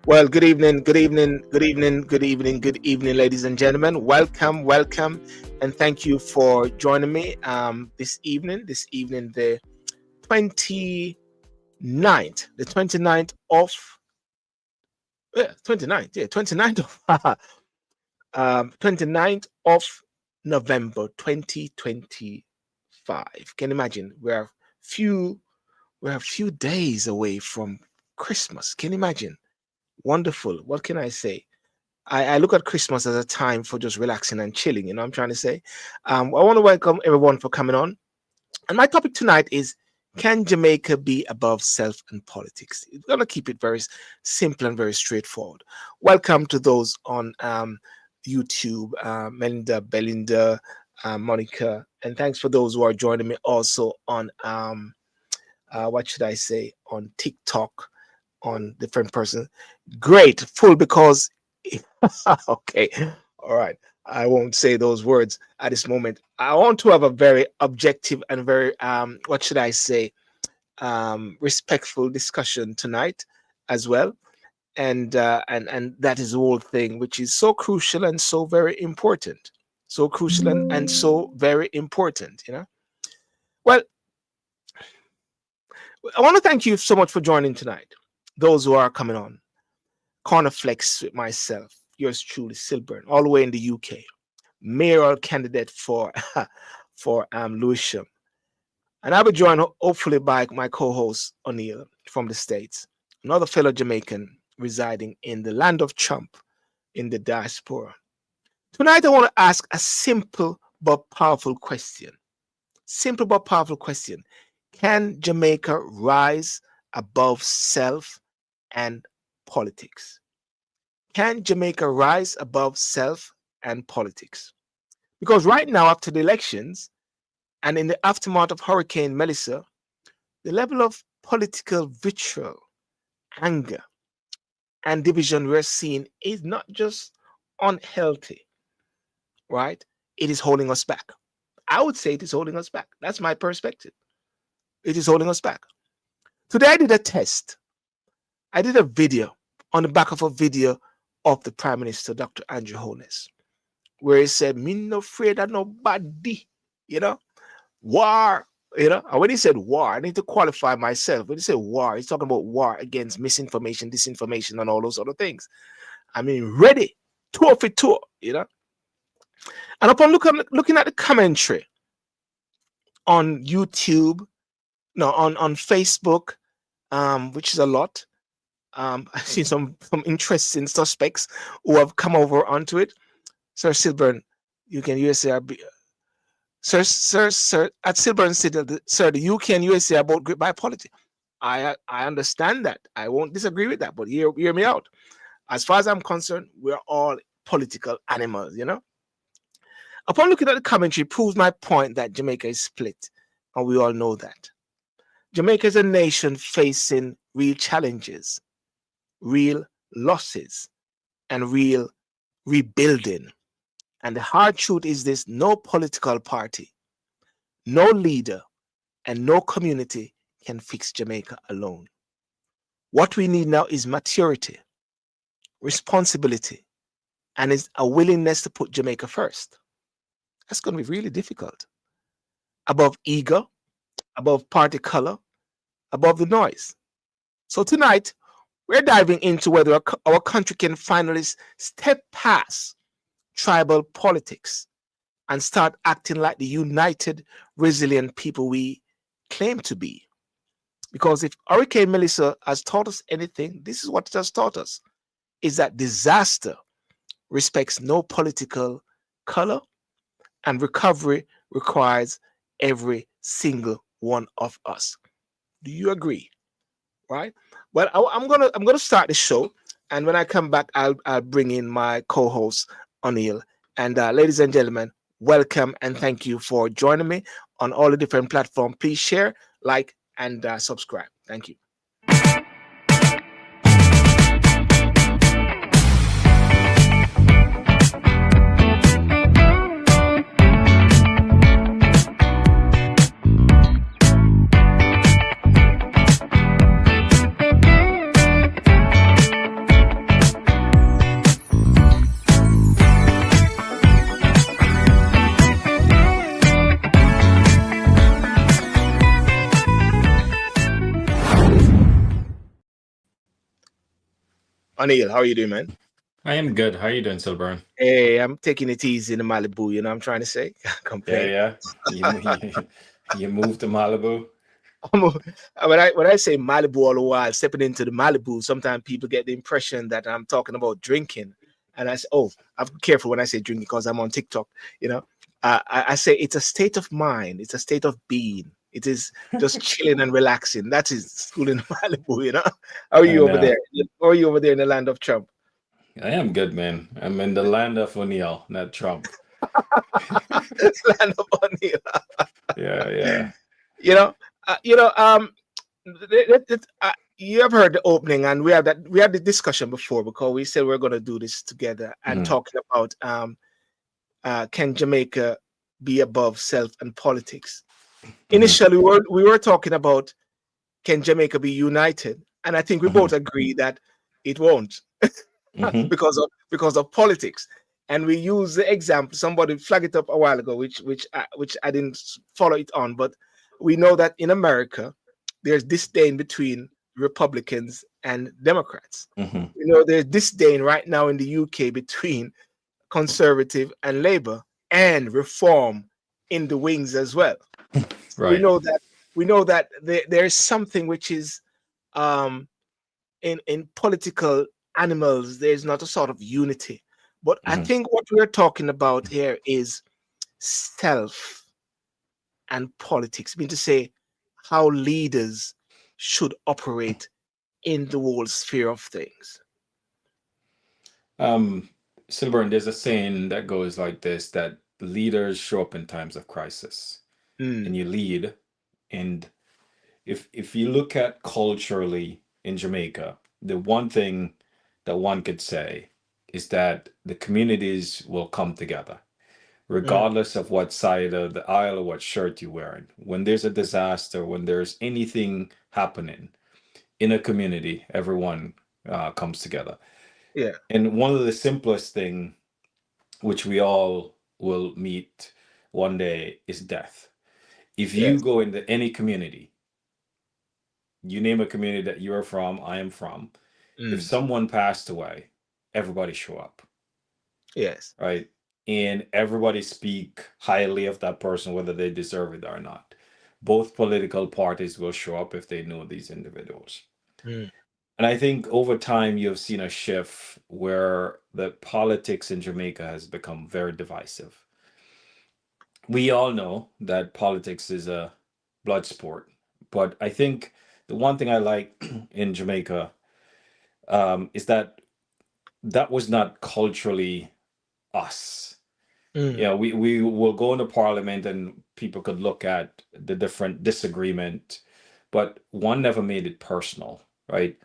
Well, good evening, ladies and gentlemen. Welcome, and thank you for joining me this evening. The 29th, the 29th of 29th of 29th of November 2025. Can you imagine? We're a few days away from Christmas. Can you imagine? Wonderful. What can I say? I look at Christmas as a time for just relaxing and chilling. You know what I'm trying to say? I want to welcome everyone for coming on. And my topic tonight is, can Jamaica be above self and politics? We're going to keep it very simple and very straightforward. Welcome to those on YouTube, Melinda, Belinda, Monica. And thanks for those who are joining me also on, what should I say, on TikTok, on different persons. Great, full because okay, all right. I won't say those words at this moment. I want to have a very objective and very what should I say, respectful discussion tonight as well. And that is the whole thing, which is so crucial and so very important. So crucial and so very important, you know. Well, I want to thank you so much for joining tonight. Those who are coming on. Cornerflex with myself, yours truly, Silburn, all the way in the UK, mayoral candidate for for Lewisham, and I'll be joined hopefully by my co-host O'Neill from the States, another fellow Jamaican residing in the land of Trump in the diaspora. Tonight, I want to ask a simple but powerful question. Simple but powerful question: can Jamaica rise above self and politics? Can Jamaica rise above self and politics? Because right now, after the elections and in the aftermath of Hurricane Melissa, the level of political vitriol, anger, and division we're seeing is not just unhealthy, right? It is holding us back. I would say it is holding us back. That's my perspective. It is holding us back. Today, I did a test. I did a video on the back of a video of the Prime Minister, Dr. Andrew Holness, where he said, "Me no afraid of nobody," you know, war, you know. And when he said war, I need to qualify myself. When he said war, he's talking about war against misinformation, disinformation, and all those other things. I mean, ready, tour for tour, you know. And upon looking at the commentary on YouTube, no, on Facebook, which is a lot. I've seen some interesting suspects who have come over onto it. Sir Silburn, you can USA Sir at Silburn City, sir, the UK and USA are both gripped by politics. I understand that. I won't disagree with that, but hear me out. As far as I'm concerned, we're all political animals, you know. Upon looking at the commentary, proves my point that Jamaica is split, and we all know that. Jamaica is a nation facing real challenges, real losses, and real rebuilding. And the hard truth is this: no political party, no leader, and no community can fix Jamaica alone. What we need now is maturity, responsibility, and is a willingness to put Jamaica first. That's going to be really difficult. Above ego, above party color, above the noise. So tonight, we're diving into whether our country can finally step past tribal politics and start acting like the united, resilient people we claim to be. Because if Hurricane Melissa has taught us anything, this is what it has taught us, is that disaster respects no political color, and recovery requires every single one of us. Do you agree? Right? Well, I'm gonna start the show, and when I come back, I'll bring in my co-host O'Neill. And ladies and gentlemen, welcome and thank you for joining me on all the different platforms. Please share, like, and subscribe. Thank you. Anil, how are you doing, man? I am good. How you doing, Silburn? Hey, I'm taking it easy in the Malibu, you know what I'm trying to say? Can't Yeah, complain. yeah. You moved to Malibu. I'm a- when I say Malibu all the while, stepping into the Malibu, sometimes people get the impression that I'm talking about drinking. And I say, oh, I'm careful when I say drinking because I'm on TikTok, you know. I say it's a state of mind, it's a state of being. It is just chilling and relaxing. That is school in Malibu, you know. How are you And over there? How are you over there in the land of Trump? I am good, man. I'm in the land of O'Neill, not Trump. Land of O'Neill. Yeah, yeah. You know, you know, you have heard the opening, and we had the discussion before because we said we're going to do this together and Mhm, talking about can Jamaica be above self and politics. mhm, Initially, we were talking about can Jamaica be united, and I think we both mhm, agree that it won't mhm. because of politics. And we use the example. Somebody flagged it up a while ago, which I didn't follow it on, but we know that in America there's disdain between Republicans and Democrats. Mhm. You know, there's disdain right now in the UK between conservative and Labour and reform in the wings as well. We Right. know that there is something which is um, in political animals. There's not a sort of unity, but I Mhm. think what we're talking about here is self and politics. I mean to say how leaders should operate in the whole sphere of things. Um, Silburn, there's a saying that goes like this, that leaders show up in times of crisis, and Mm, you lead. And if you look at culturally in Jamaica, the one thing that one could say is that the communities will come together, mm, regardless of what side of the aisle or what shirt you're wearing. When there's a disaster, when there's anything happening in a community, everyone comes together. yeah, And one of the simplest thing, which we all will meet one day, is death. If you yes, go into any community, you name a community that you're from, I am from. If mm, someone passed away, everybody show up, yes, right? And everybody speak highly of that person, whether they deserve it or not. Both political parties will show up if they know these individuals. mm, And I think over time you've seen a shift where the politics in Jamaica has become very divisive. We all know that politics is a blood sport, but I think the one thing I like in Jamaica is that that was not culturally us. mm, Yeah, we will go into parliament and people could look at the different disagreement, but one never made it personal, right?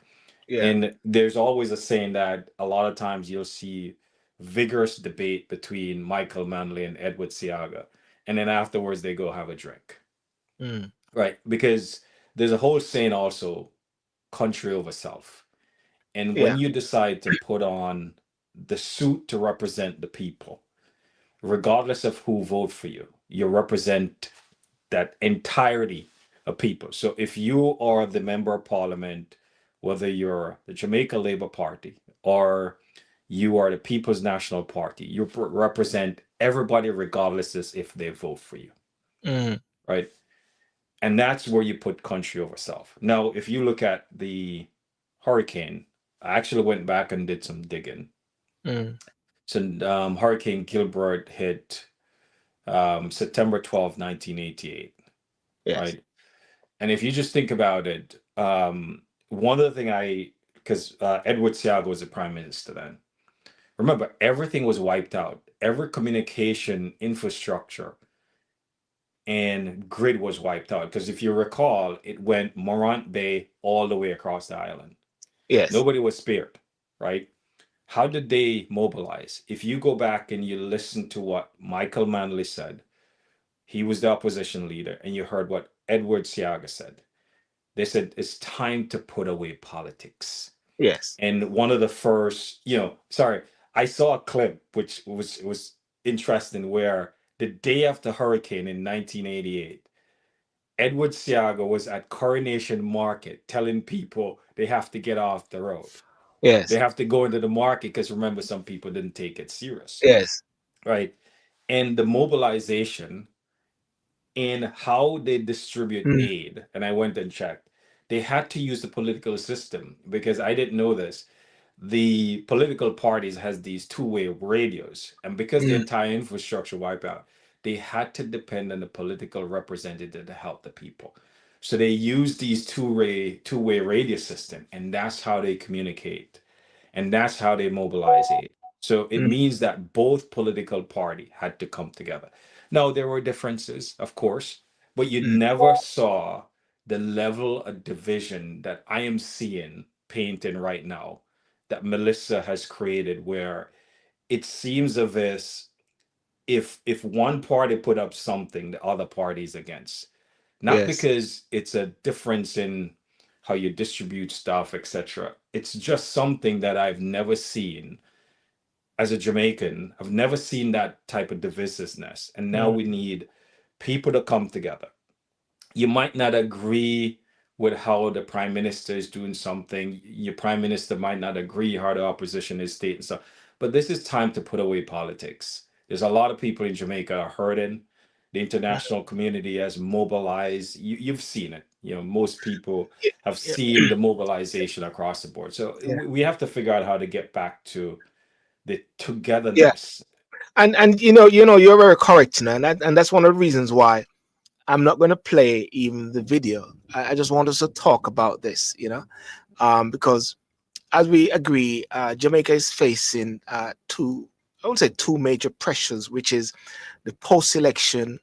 yeah, And there's always a saying that a lot of times you'll see vigorous debate between Michael Manley and Edward Siaga, and then afterwards they go have a drink, mm, right? Because there's a whole saying also, country over self. And when yeah, you decide to put on the suit to represent the people, regardless of who vote for you, you represent that entirety of people. So if you are the member of parliament, whether you're the Jamaica Labour Party or you are the People's National Party, you represent everybody regardless as if they vote for you, mm, right? And that's where you put country over self. Now, if you look at the hurricane, I actually went back and did some digging. mm, So Hurricane Gilbert hit September 12th, 1988, yes, right? And if you just think about it, one of the thing because Edward Seaga was the prime minister then. Remember, everything was wiped out. Every communication infrastructure and grid was wiped out. Because if you recall, it went Morant Bay all the way across the island. yes, Nobody was spared, right? How did they mobilize? If you go back and you listen to what Michael Manley said, he was the opposition leader, and you heard what Edward Seaga said. They said it's time to put away politics. yes, And one of the first, sorry, I saw a clip which was interesting where the day after hurricane in 1988, Edward Seaga was at Coronation Market telling people they have to get off the road. They Yes. have to go into the market because remember, some people didn't take it serious, Yes. right? And the mobilization in how they distribute Mm, aid, and I went and checked, they had to use the political system because I didn't know this. The political parties has these two-way radios, and because the mm, entire infrastructure wiped out, they had to depend on the political representative to help the people. So they use these two-way radio system, and that's how they communicate, and that's how they mobilize aid. So it mm, means that both political party had to come together. Now there were differences, of course, but you mm. never saw the level of division that I am seeing painting right now, that Melissa has created, where it seems of this, if one party put up something, the other party's against. Not Yes. because it's a difference in how you distribute stuff, etc. It's just something that I've never seen as a Jamaican. I've never seen that type of divisiveness. And now Mm, we need people to come together. You might not agree with how the prime minister is doing something. Your prime minister might not agree how the opposition is stating stuff. But this is time to put away politics. There's a lot of people in Jamaica are hurting. The mm. international community has mobilized. You've seen it. Most people Yeah. have Yeah. seen the mobilization across the board. So Yeah. we have to figure out how to get back to the Yeah. togetherness. And you're very correct, and that's one of the reasons why I'm not going to play even the video. I just want us to talk about this, because as we agree, Jamaica is facing two, I would say two major pressures, which is the post-election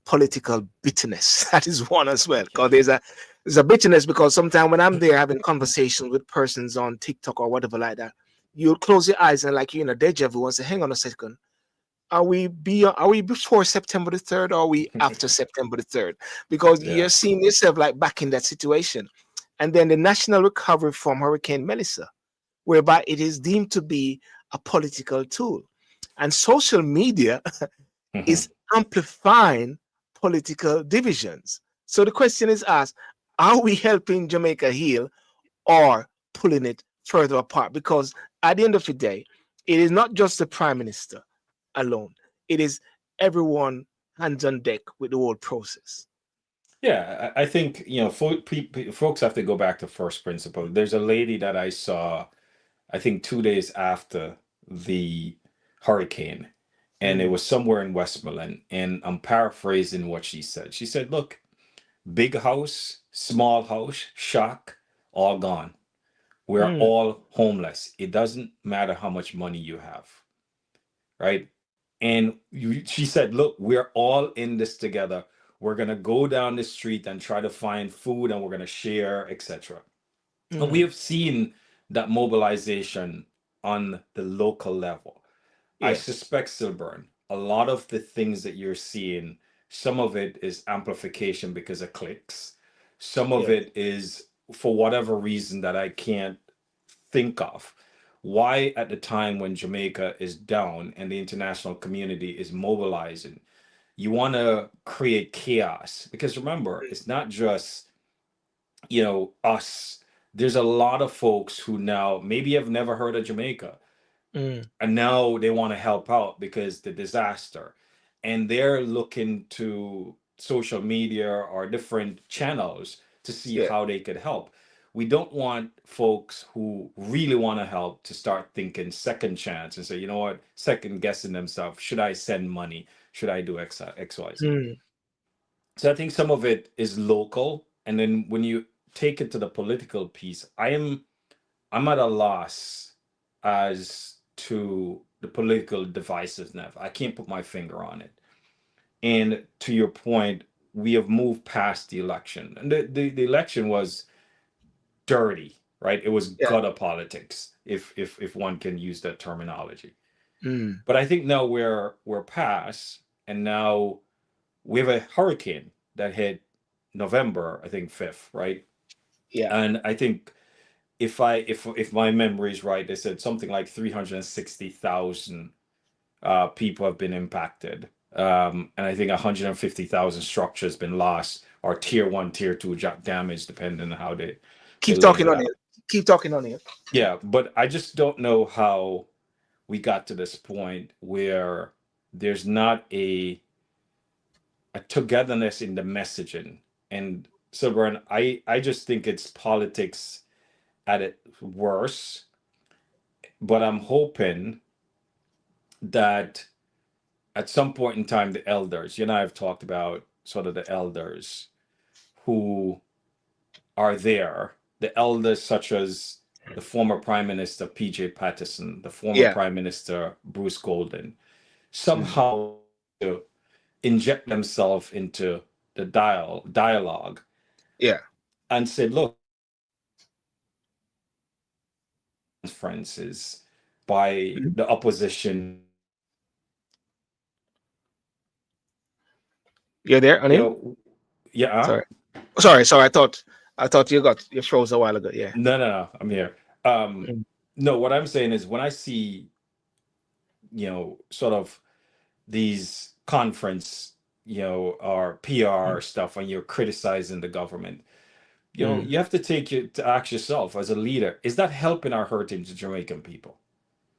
political bitterness. That is one as well, because there's a bitterness because sometimes when I'm there having conversations with persons on TikTok or whatever like that, you'll close your eyes and like you're in a deja vu and say, "Hang on a second, are we before September the 3rd or are we after September the 3rd?" Because Yeah. you're seeing yourself like back in that situation. And then the national recovery from Hurricane Melissa, whereby it is deemed to be a political tool. And social media Mhm. is amplifying political divisions. So the question is asked, are we helping Jamaica heal or pulling it further apart? Because at the end of the day, it is not just the prime minister alone, it is everyone hands on deck with the whole process. Yeah, I think, folks have to go back to first principle. There's a lady that I saw, I think 2 days after the hurricane, and it Mm, was somewhere in Westmoreland. And I'm paraphrasing what she said. She said, "Look, big house, small house, shock, all gone. We're mm, all homeless. It doesn't matter how much money you have, right?" And she said, "Look, we're all in this together. We're gonna go down the street and try to find food, and we're gonna share, etc." And we mm, have seen that mobilization on the local level. I yes, suspect, Silburn, a lot of the things that you're seeing, some of it is amplification because of clicks. Some of yes, it is for whatever reason that I can't think of. Why, at the time when Jamaica is down and the international community is mobilizing, you want to create chaos? Because remember, it's not just, us. There's a lot of folks who now maybe have never heard of Jamaica, mm, and now they want to help out because the disaster, and they're looking to social media or different channels to see yeah, how they could help. We don't want folks who really want to help to start thinking second chance and say, you know what, second guessing themselves, should I send money, should I do xyz. mm, So I think some of it is local, and then when you take it to the political piece, I'm at a loss as to the political divisiveness. I can't put my finger on it. And to your point, we have moved past the election. And the election was dirty, right? It was yeah, gutter politics, if one can use that terminology. mm, But I think now we're past, and now we have a hurricane that hit November, I think 5th, right? yeah. And I think if my memory is right, they said something like 360,000 people have been impacted. And I think 150,000 structures been lost, or tier one, tier two damage, depending on how they Keep laid talking it on it. out. Keep talking on here. Yeah, but I just don't know how we got to this point where there's not a togetherness in the messaging. And so, Brian, I just think it's politics at its worst. But I'm hoping that at some point in time, the elders, you and I have talked about sort of the elders who are there, the elders such as the former Prime Minister P.J. Patterson, the former Yeah. Prime Minister Bruce Golden, Mm. somehow to inject themselves into the dialogue Yeah. and said, look, conferences by Mhm. the opposition, You're there, you Anil? know, yeah, Sorry. Sorry. I thought you froze a while ago. Yeah. no, I'm here. Um, Mm. no, what I'm saying is when I see, sort of these conference, or PR Mm. stuff when you're criticizing the government, Mm. you have to take it to ask yourself as a leader, is that helping or hurting the Jamaican people?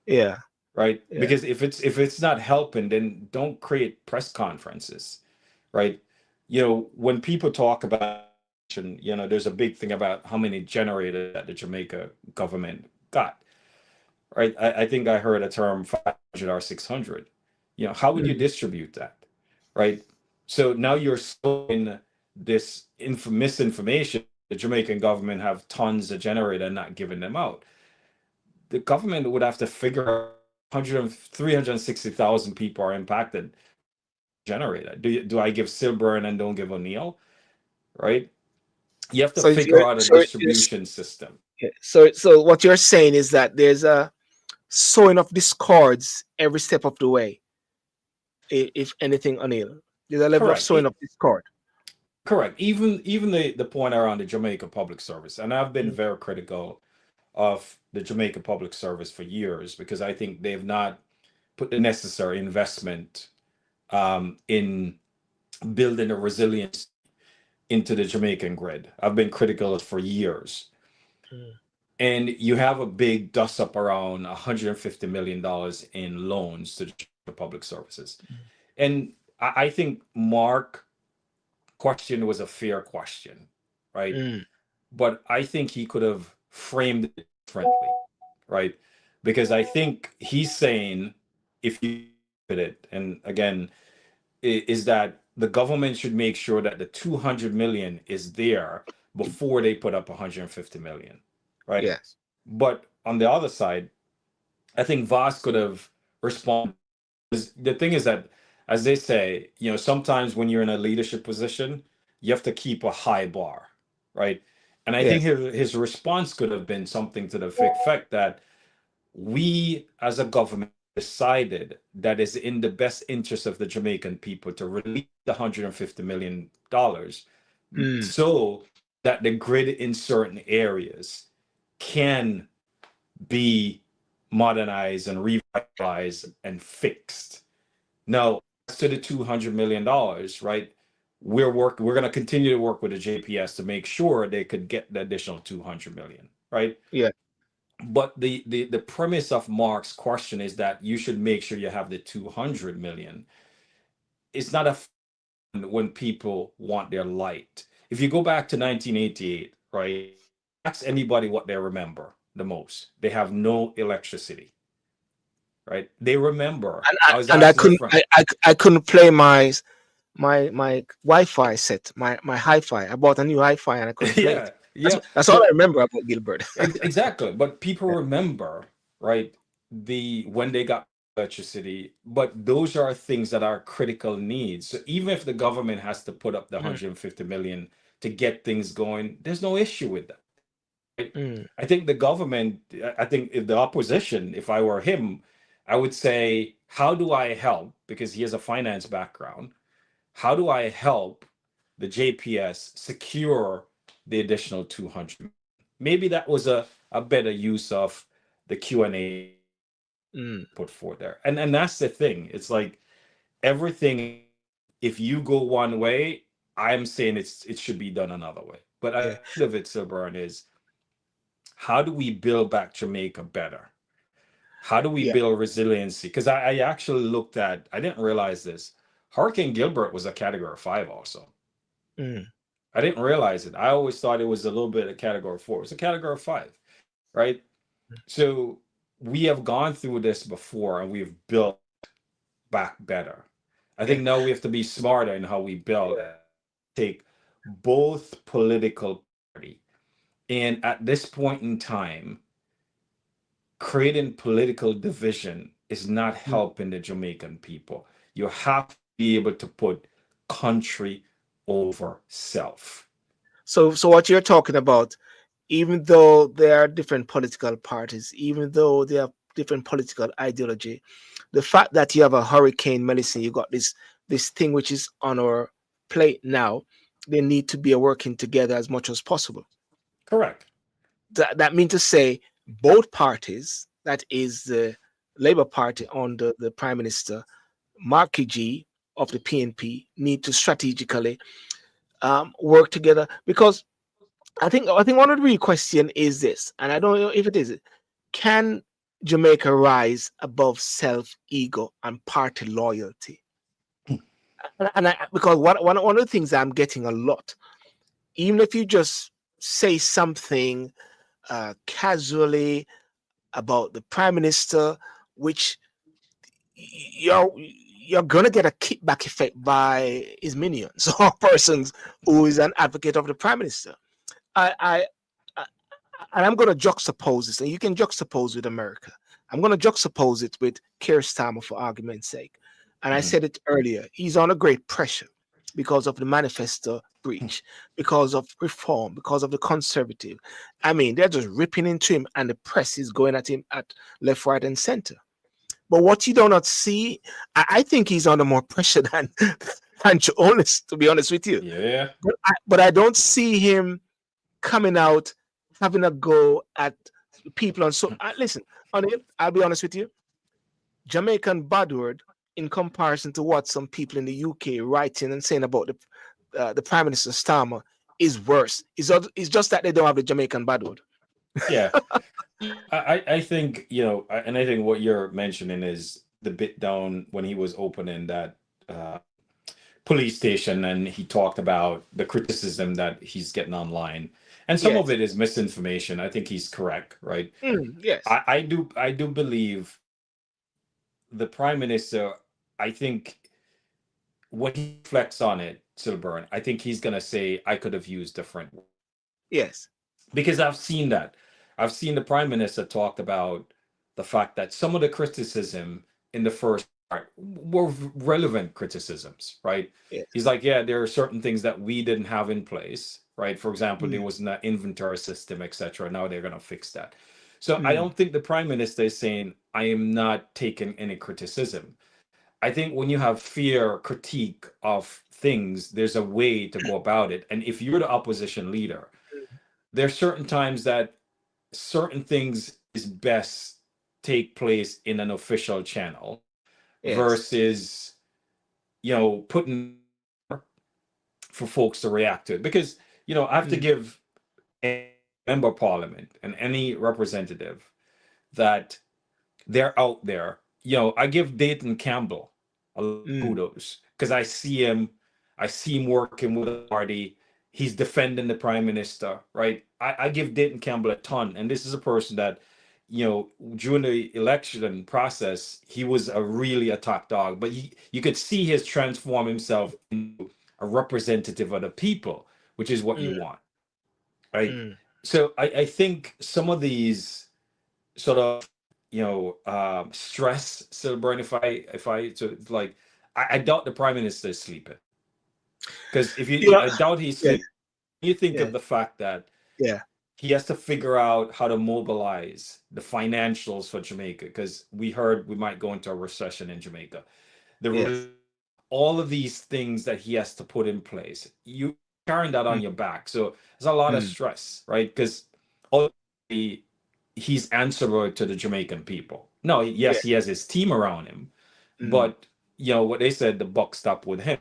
Yeah. Right? Yeah. Because if it's not helping, then don't create press conferences, right? When people talk about, there's a big thing about how many generators that the Jamaica government got, right? I think I heard a term 500 or 600. How would you Mm. distribute that, right? So now you're sowing this misinformation. The Jamaican government have tons of generator and not giving them out. The government would have to figure out 360,000 people are impacted generator. Do I give Silburn and don't give O'Neill, right? You have to So figure you're out a so it's distribution system. yeah. So what you're saying is that there's a sowing of discords every step of the way. If anything, Anil, there's a level of Correct. sowing of discord. Correct. Even the point around the Jamaica Public Service, and I've been Mm. very critical of the Jamaica Public Service for years because I think they've not put the necessary investment in building a resilience into the Jamaican grid. I've been critical for years. Mm. And you have a big dust up around $150 million in loans to the public services. And I think Mark question was a fair question, right? Mm. But I think he could have framed it differently, right? Because I think he's saying, if you look at it, and again, is that the government should make sure that the 200 million is there before they put up 150 million, right? Yes. But on the other side, I think Voss could have responded. The thing is that, as they say, sometimes when you're in a leadership position, you have to keep a high bar, right? And I think Yes. his response could have been something to the effect that we as a government decided that it's in the best interest of the Jamaican people to release the $150 million Mm. so that the grid in certain areas can be modernized and revitalized and fixed. Now, as to the $200 million, right? We're going to continue to work with the JPS to make sure they could get the additional 200 million, right? Yeah. But the premise of Mark's question is that you should make sure you have the 200 million. It's not a when people want their light. If you go back to 1988, right? Ask anybody what they remember the most. They have no electricity, right? They remember. And I was and I asking a couldn't friend. I couldn't play my Wi-Fi set, my hi-fi. I bought a new hi-fi and I couldn't play it. Yeah, yeah. That's all I But remember about Gilbert. exactly. But people Yeah. remember, right? When they got electricity. But those are things that are critical needs. So even if the government has to put up the Mm. 150 million to get things going, there's no issue with that. Right? Mm. I think the government, I think if the opposition, if I were him, I would say, how do I help? Because he has a finance background. How do I help the JPS secure the additional 200? Maybe that was a better use of the Q&A Mm. put forth there. And that's the thing. It's like everything, if you go one way, I'm saying it should be done another way. But Yeah. at the end of it, Silburn, is how do we build back Jamaica better? How do we Yeah. build resiliency? Because I actually looked at, I didn't realize this. Hurricane Gilbert was a category 5 also. Mm. I didn't realize it. I always thought it was a little bit of category 4. It's a category 5, right? So we have gone through this before and we've built back better. I Yeah. think now we have to be smarter in how we build and take both political party. And at this point in time, creating political division is not Mm. helping the Jamaican people. You have to be able to put country over self. So what you're talking about, even though there are different political parties, even though there are different political ideology, the fact that you have a hurricane medicine, you got this thing which is on our plate now, they need to be working together as much as possible. Correct. That means to say both parties, that is the Labour Party under the Prime Minister, Marky G of the PNP, need to strategically work together because I think one of the real question is this, and I don't know if it is: can Jamaica rise above self ego and party loyalty? Because one of the things I'm getting a lot, even if you just say something casually about the prime minister, which you're gonna get a kickback effect by his minions or persons who is an advocate of the prime minister. I and I'm going to juxtapose this, and you can juxtapose with America. I'm going to juxtapose it with Keir Starmer for argument's sake. And I Mhm. said it earlier, he's under great pressure because of the manifesto breach, because of reform, because of the conservative. I mean, they're just ripping into him, and the press is going at him at left, right, and center. But what you do not see, I think he's under more pressure than Jonas, to be honest with you. Yeah. But I don't see him coming out having a go at people on so listen, I'll be honest with you. Jamaican bad word in comparison to what some people in the UK writing and saying about the Prime Minister Starmer is worse. It's just that they don't have the Jamaican bad word. Yeah. I think, and I think what you're mentioning is the bit down when he was opening that uh, police station and he talked about the criticism that he's getting online. And some of Yes. it is misinformation. I think he's correct, right? Yes. I do believe the prime minister, I think when he reflects on it, Silburn, I think he's gonna say I could have used different words. Yes. Because I've seen that. I've seen the prime minister talk about the fact that some of the criticism in the first part were relevant criticisms, right? Yes. He's like, yeah, there are certain things that we didn't have in place, right? For example, there Mm, was an inventory system, etc. Now they're going to fix that. So I mm, don't think the prime minister is saying I am not taking any criticism. I think when you have fear critique of things, there's a way to go about it. And if you're the opposition leader, there's certain times that certain things is best take place in an official channel yes. versus putting for folks to react to it because I have to Mm, give a member of parliament and any representative that they're out there. I give Dayton Campbell a lot of mm, kudos because I see him working with the party. He's defending the prime minister, right? I give Dayton Campbell a ton, and this is a person that, during the election process, he was a top dog, but you could see his transform himself into a representative of the people, which is what you mm, want, right? mm. So I think some of these sort of stress Silburn if I so it's like I doubt the prime minister is sleeping because if You you know, I doubt he's yeah, sleeping. You think yeah, of the fact that yeah, he has to figure out how to mobilize the financials for Jamaica because we heard we might go into a recession in Jamaica. yes. All of these things that he has to put in place, you carrying that on Mm, your back, so there's a lot of mm, stress, right? Because ultimately he's answerable to the Jamaican people. No, yeah, yes, he has his team around him, mm, but what they said, the buck stopped with him.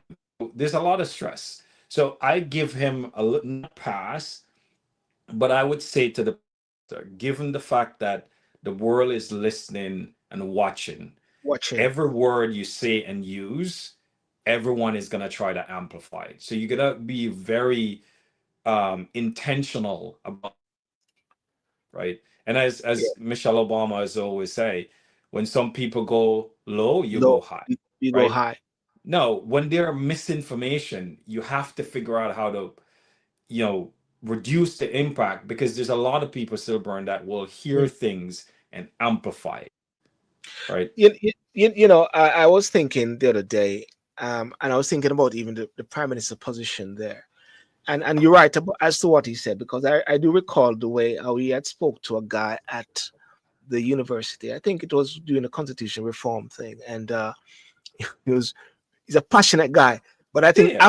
There's a lot of stress, so I give him a little pass, but I would say to the given the fact that the world is listening and watching, Watching. every word you say and use, everyone is going to try to amplify it. So you got to be very intentional about, right? And Yeah. as Michelle Obama has always say, when some people go low, you Low. go high, You go right? high. No, when there misinformation, you have to figure out how to, you know, reduce the impact, because there's a lot of people still burn that will hear Mm. things and amplify it, right? I was thinking the other day, and I was thinking about even the prime minister position there. And you're right about, as to what he said, because I do recall the way how he had spoke to a guy at the university. I think it was doing a constitution reform thing, and he was he's a passionate guy. But I think Yeah,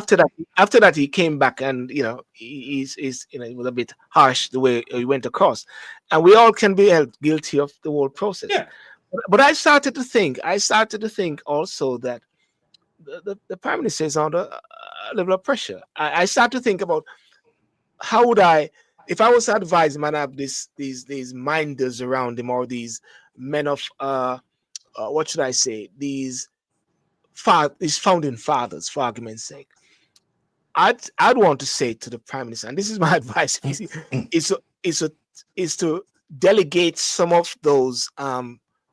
after that he came back, and he's it was a bit harsh the way he went across, and we all can be held guilty of the whole process. yeah. But I started to think also that the prime minister is under a level of pressure. I start to think about how would I, if I was to advise him and have these minders around him, or these men of what should I say, these founding fathers, for argument's sake, I'd want to say to the prime minister, and this is my advice, is to, is to, is to delegate some of those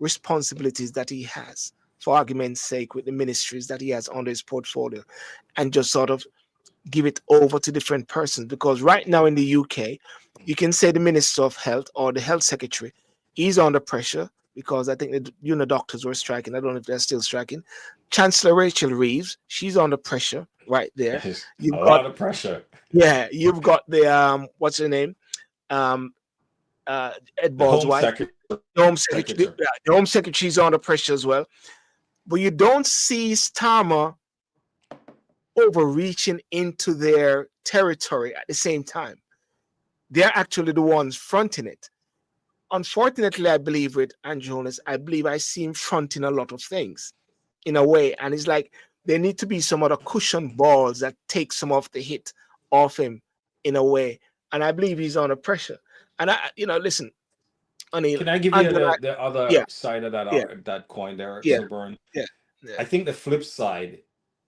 responsibilities that he has, for argument's sake, with the ministries that he has under his portfolio, and just sort of give it over to different persons. Because right now in the UK, you can say the Minister of Health or the Health Secretary, he's under pressure because I think the doctors were striking. I don't know if they're still striking. Chancellor Rachel Reeves, she's under pressure right there. There's a You've got, lot of pressure. yeah, you've got the what's her name? Um Ed The Bald's home wife. The Home Secretary, secretary. the Home Secretary's under pressure as well. But you don't see Starmer overreaching into their territory at the same time. They're actually the ones fronting it. Unfortunately, I believe with Andrew Holness, I believe I see him fronting a lot of things in a way. And it's like there need to be some other cushion balls that take some of the hit off him in a way. And I believe he's under pressure. And listen, Anil, Can I give you Andrew, the other yeah, side of that yeah, that coin there, yeah, Silburn? yeah, yeah. I think the flip side,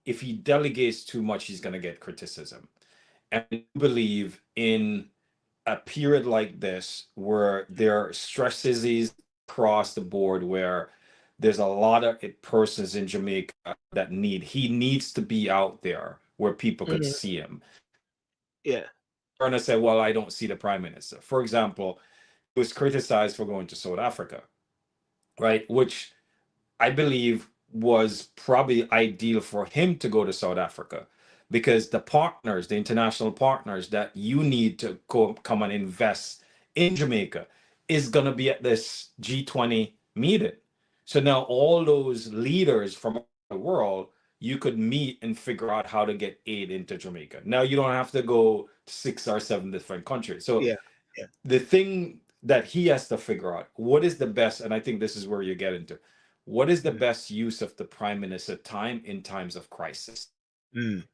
if he delegates too much, he's going to get criticism. And I believe in a period like this where there are stresses across the board, where there's a lot of persons in Jamaica that he needs to be out there where people could Mhm. see him. Yeah. Going to say, well, I don't see the prime minister. For example, he was criticized for going to South Africa, right? Which I believe was probably ideal for him to go to South Africa, because the partners, the international partners that you need to come and invest in Jamaica, is going to be at this G20 meeting. So now all those leaders from the world, you could meet and figure out how to get aid into Jamaica. Now you don't have to go to 6 or 7 different countries. So Yeah. Yeah. the thing that he has to figure out, what is the best, and I think this is where you get into, what is the Mm. best use of the prime minister time in times of crisis? Mm.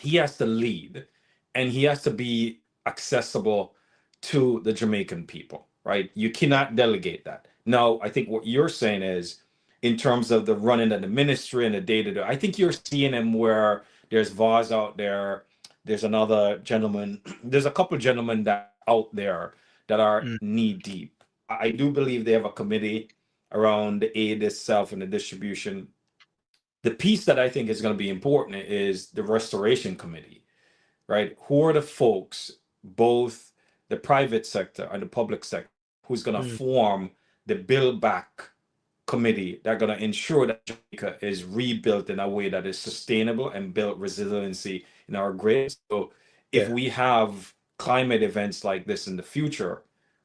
He has to lead, and he has to be accessible to the Jamaican people, right? You Yeah. cannot delegate that. Now, I think what you're saying is, in terms of the running of the ministry and the day to day, I think you're seeing him where there's Vaz out there, there's another gentleman, there's a couple gentlemen that out there that are Mm. knee deep. I do believe they have a committee around the aid itself and the distribution. The piece that I think is going to be important is the restoration committee, right? Who are the folks, both the private sector and the public sector, who's going to Mm. form the build back committee that are going to ensure that Jamaica is rebuilt in a way that is sustainable and build resiliency in our grid. So if Yeah. we have climate events like this in the future,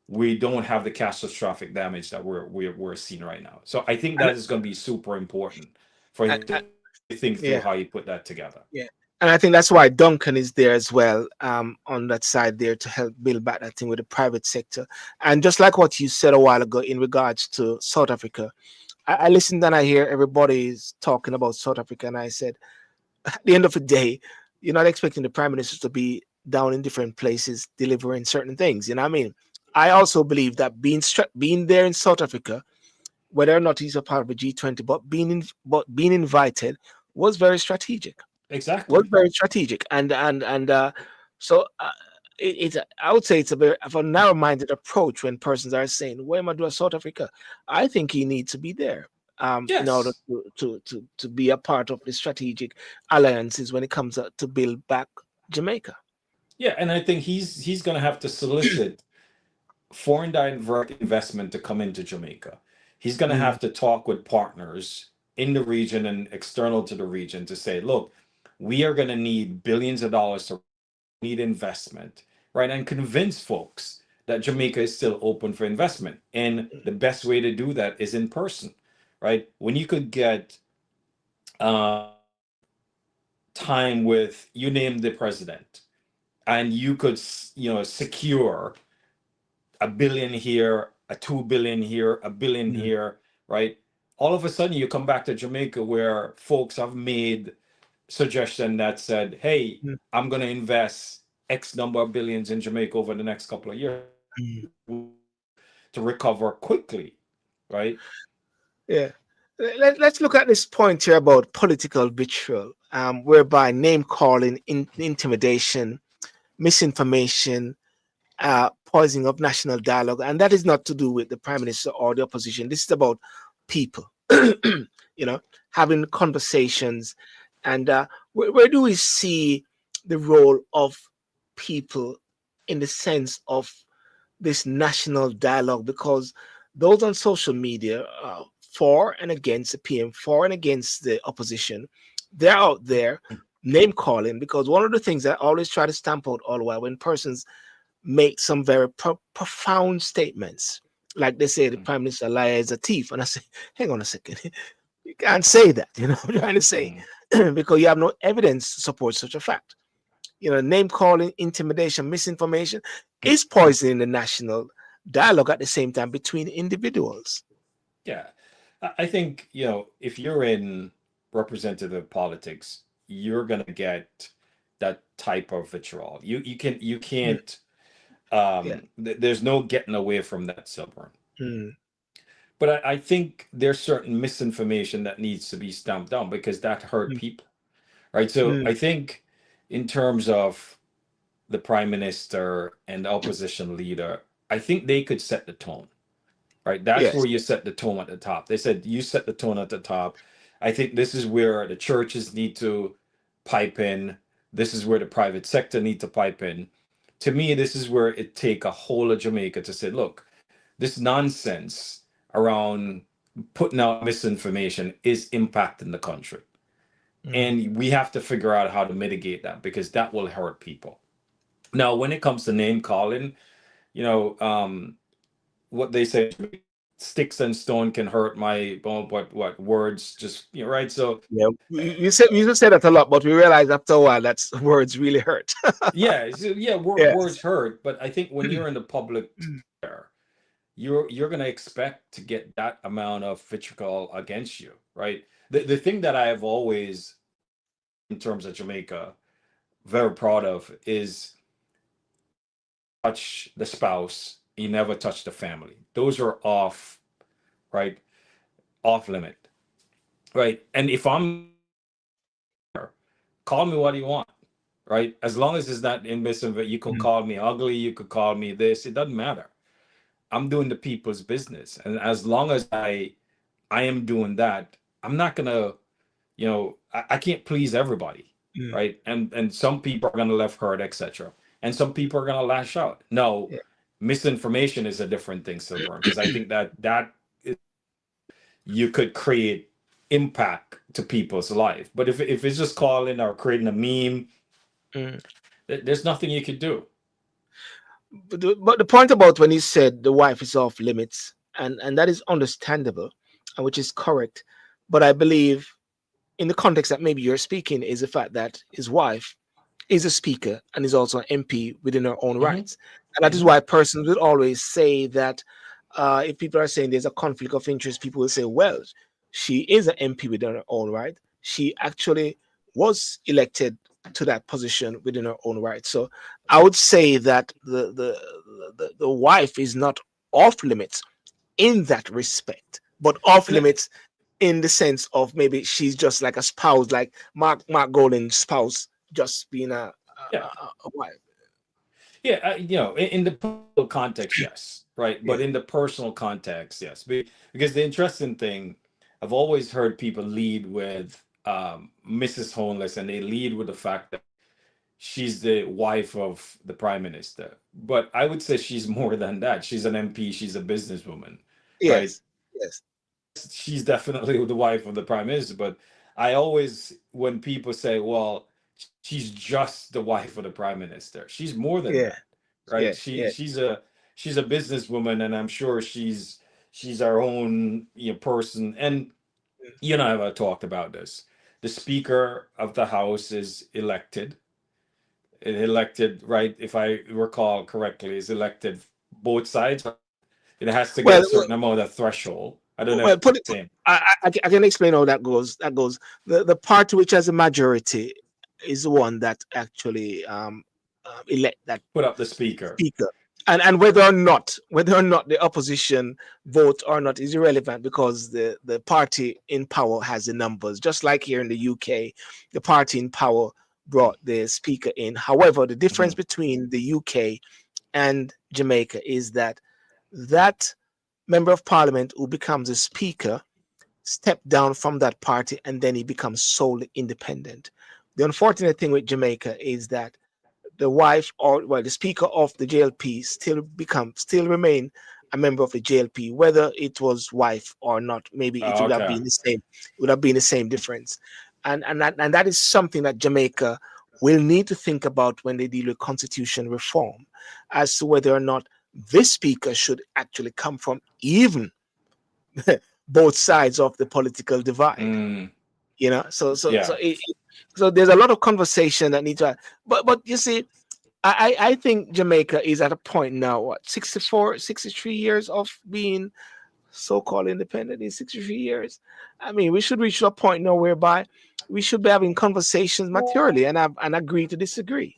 we don't have the catastrophic damage that we're seeing right now. So I think And, that is going to be super important for I, him I, to think through yeah. how you put that together. Yeah. And I think that's why Duncan is there as well, on that side there to help build back that thing with the private sector. And just like what you said a while ago in regards to South Africa, I listened and I hear everybody's talking about South Africa. And I said, at the end of the day, you're not expecting the prime minister to be down in different places delivering certain things. You know what I mean? I also believe that being there in South Africa, whether or not he's a part of the G20, but being invited was very strategic. Was Exactly. very strategic, and so it's I would say it's a very of a narrow-minded approach when persons are saying, "What am I doing South Africa?" I think he needs to be there in order Yes. to be a part of the strategic alliances when it comes to build back Jamaica. Yeah, and I think he's going to have to solicit foreign direct investment to come into Jamaica. He's going to Mm, have to talk with partners in the region and external to the region to say, look, we are going to need billions of dollars to need investment, right? And convince folks that Jamaica is still open for investment. And the best way to do that is in person, right? When you could get uh, time with, you name the president, and you could, secure $1 billion here, a 2 billion here, $1 billion mm, here, right? All of a sudden, you come back to Jamaica where folks have made suggestion that said, "Hey, mm, I'm going to invest X number of billions in Jamaica over the next couple of years mm. to recover quickly," right? Yeah. Let's look at this point here about political vitriol, whereby name calling, intimidation, misinformation, poisoning of national dialogue, and that is not to do with the prime minister or the opposition. This is about people, having conversations, and where do we see the role of people in the sense of this national dialogue? Because those on social media, for and against the PM, for and against the opposition, they're out there name calling. Because one of the things I always try to stamp out all the while when persons make some very profound statements. Like they say, the prime minister liar is a thief. And I say, hang on a second. You can't say that, I'm trying to say, Mm. because you have no evidence to support such a fact. Name calling, intimidation, misinformation is poisoning the national dialogue at the same time between individuals. Yeah. I think, if you're in representative politics, you're going to get that type of vitriol. You Mm, can't, yeah. there's no getting away from that, Silver. Mm, But I think there's certain misinformation that needs to be stamped down because that hurt mm, people, right? So mm, I think in terms of the prime minister and the opposition leader, I think they could set the tone, right? That's where yes. you set the tone at the top. They said you set the tone at the top. I think this is where the churches need to pipe in. This is where the private sector need to pipe in. To me, this is where it take a whole of Jamaica to say, look, this nonsense around putting out misinformation is impacting the country. Mm, And we have to figure out how to mitigate that because that will hurt people. Now, when it comes to name calling, you know, what they say, sticks and stone can hurt my bone, but what words just, right? So, yeah. We used to say that a lot, but we realized after a while that words really hurt. yeah, Yes. words hurt. But I think when you're in the public Mm, sphere, you're going to expect to get that amount of vitriol against you, right? The thing that I have always, in terms of Jamaica, very proud of is touch the spouse, you never touch the family. Those are off, right? Off limit, right? And if I'm there, call me what you want, right? As long as it's not in misinformation, you could mm, call me ugly, you could call me this, it doesn't matter. I'm doing the people's business. And as long as I am doing that, I'm not gonna, I can't please everybody, mm, right? And some people are gonna left hurt, etc. And some people are gonna lash out. No, yeah. misinformation is a different thing, Silver, because I think that you could create impact to people's life. But if it's just calling or creating a meme, Mm. there's nothing you could do. But the point about when he said the wife is off limits, and that is understandable, and which is correct. But I believe in the context that maybe you're speaking is the fact that his wife is a speaker and is also an MP within her own Hmm. rights. And that is Hmm. why persons would always say that if people are saying there's a conflict of interest, people will say, well, she is an MP within her own right. She actually was elected to that position within her own right. So I would say that the wife is not off limits in that respect, but off And it, limits in the sense of maybe she's just like a spouse, like Mark Golding's spouse, just being yeah, a wife. yeah, in the political context, yes, right, but Yeah, in the personal context, yes, because the interesting thing, I've always heard people lead with Mrs. Homeless, and they lead with the fact that she's the wife of the prime minister. But I would say she's more than that. She's an MP, she's a businesswoman, right? yes, yes, She's definitely the wife of the prime minister. But I always, when people say, well, she's just the wife of the prime minister, she's more than yeah, that, right? yeah, She yeah. she's a businesswoman, and I'm sure she's our own, person. And you and I have talked about this. The Speaker of the House is elected, right? If I recall correctly, is elected both sides. It has to get a Well, certain amount of threshold. I don't know if well, it's put it. the same. I can explain how that goes. That goes. The party which has a majority is the one that actually elect that Put up the speaker. speaker. And whether or not the opposition vote or not is irrelevant, because the party in power has the numbers. Just like here in the UK, the party in power brought the speaker in. However, the difference Mhm. between the UK and Jamaica is that that member of parliament who becomes a speaker step down from that party, and then he becomes solely independent. The unfortunate thing with Jamaica is that the wife, or well, the speaker of the JLP still remain a member of the JLP, whether it was wife or not. Maybe it Oh, would have okay. been the same. It would have been the same difference, and that is something that Jamaica will need to think about when they deal with constitution reform, as to whether or not this speaker should actually come from even both sides of the political divide. Mm, So yeah, so there's a lot of conversation that needs to. But you see, I think Jamaica is at a point now, what, 64, 63 years of being so-called independent in 63 years. I mean, we should reach to a point now whereby we should be having conversations maturely and agree to disagree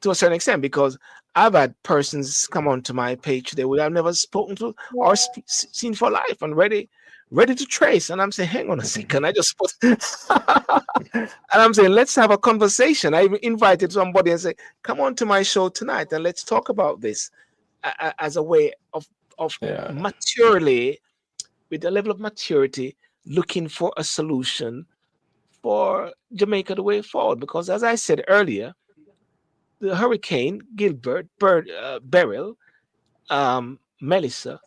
to a certain extent, because I've had persons come onto my page today who I've never spoken to or seen for life, and ready to trace. And I'm saying, hang on a second, I just put and I'm saying, let's have a conversation. I even invited somebody and say, come on to my show tonight and let's talk about this as a way of yeah, maturely, with a level of maturity, looking for a solution for Jamaica the way forward. Because as I said earlier, the hurricane Gilbert, Beryl, Melissa,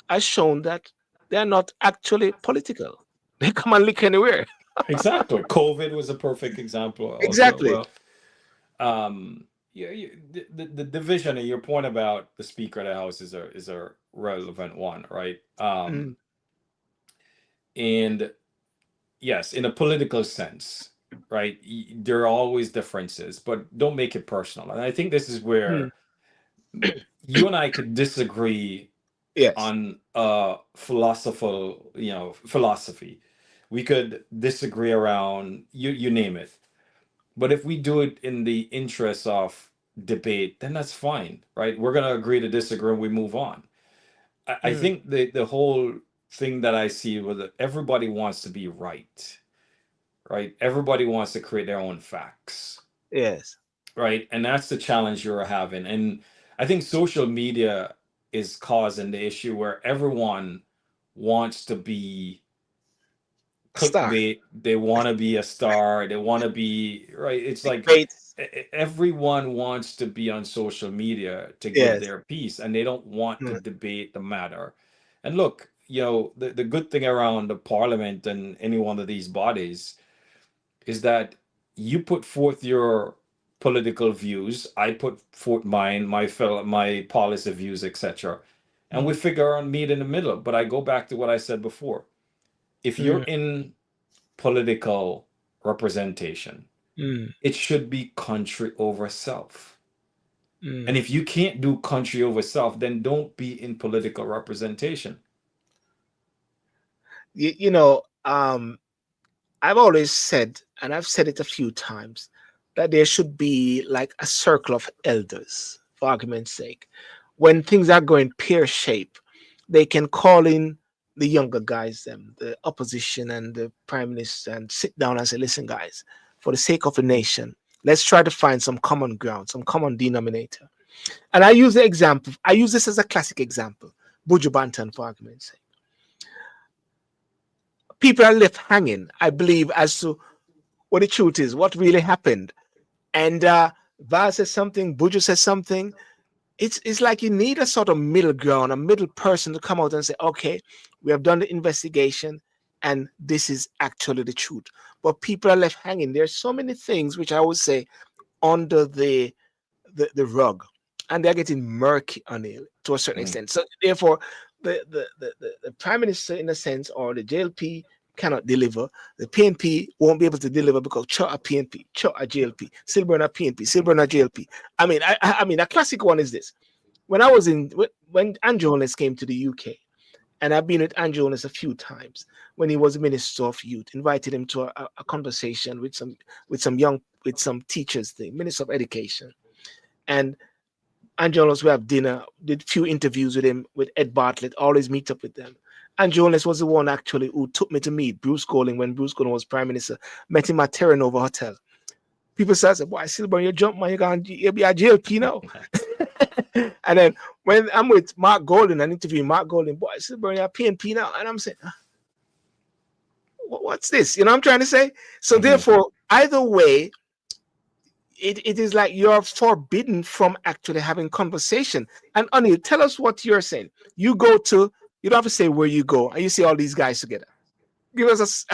has shown that they're not actually political. They come and lick anywhere. exactly. COVID was a perfect example also. Exactly. Well, yeah, the division and your point about the Speaker of the House is a relevant one, right? Mm, And yes, in a political sense, right? There are always differences, but don't make it personal. And I think this is mm, where you and I could disagree yes. on philosophical, philosophy. We could disagree around you name it. But if we do it in the interest of debate, then that's fine, right? We're gonna agree to disagree and we move on. I Mm, think the whole thing that I see with it, everybody wants to be right, right? Everybody wants to create their own facts, yes. right? And that's the challenge you're having. And I think social media is causing the issue where everyone wants to be Star. clickbait. They want to be a star. They want to be right. It's like Great. everyone wants to be on social media to give Yes. their piece, and they don't want to Mm, debate the matter. And look, the good thing around the parliament and any one of these bodies is that you put forth your political views, I put forth mine, my policy views, etc. And we mm, figure out meet in the middle. But I go back to what I said before. If you're mm, in political representation, mm, it should be country over self. And mm. if you can't do country over self, then don't be in political representation. You know, I've always said, and I've said it a few times, that there should be like a circle of elders, for argument's sake. When things are going pear shape, they can call in the younger guys, them, the opposition and the prime minister, and sit down and say, listen, guys, for the sake of the nation, let's try to find some common ground, some common denominator. And I use the example, I use this as a classic example, Buju Banton, for argument's sake. People are left hanging, I believe, as to what the truth is, what really happened. And Val says something, Buju says something. It's like you need a sort of middle ground, a middle person to come out and say, okay, we have done the investigation and this is actually the truth. But people are left hanging. There's so many things which I would say under the rug, and they're getting murky on it to a certain Mm. extent. So therefore, the prime minister, in a sense, or the JLP cannot deliver. The PNP won't be able to deliver because Cho a PNP, Cho a JLP, Silburn a PNP, Silburn a JLP. I mean, a classic one is this. When I was in when Andrew Holness came to the UK, and I've been with Andrew Holness a few times when he was Minister of Youth, invited him to a conversation with some teachers thing, Minister of Education. And and Jonas, we have dinner, did few interviews with him, with Ed Bartlett, always meet up with them. And Jonas was the one actually who took me to meet Bruce Golding when Bruce Golding was Prime Minister, met him at Terra Nova Hotel. People said, boy, Silver, you jump, man, you'll be a JLP now. And then when I'm with Mark Golden and interviewing Mark Golden, boy, Silver, you're PNP now. And I'm saying, what's this? You know what I'm trying to say? So Mhm. therefore, either way, it is like you're forbidden from actually having conversation. And Anil, tell us what you're saying. You go to, you don't have to say where you go, and you see all these guys together. Give us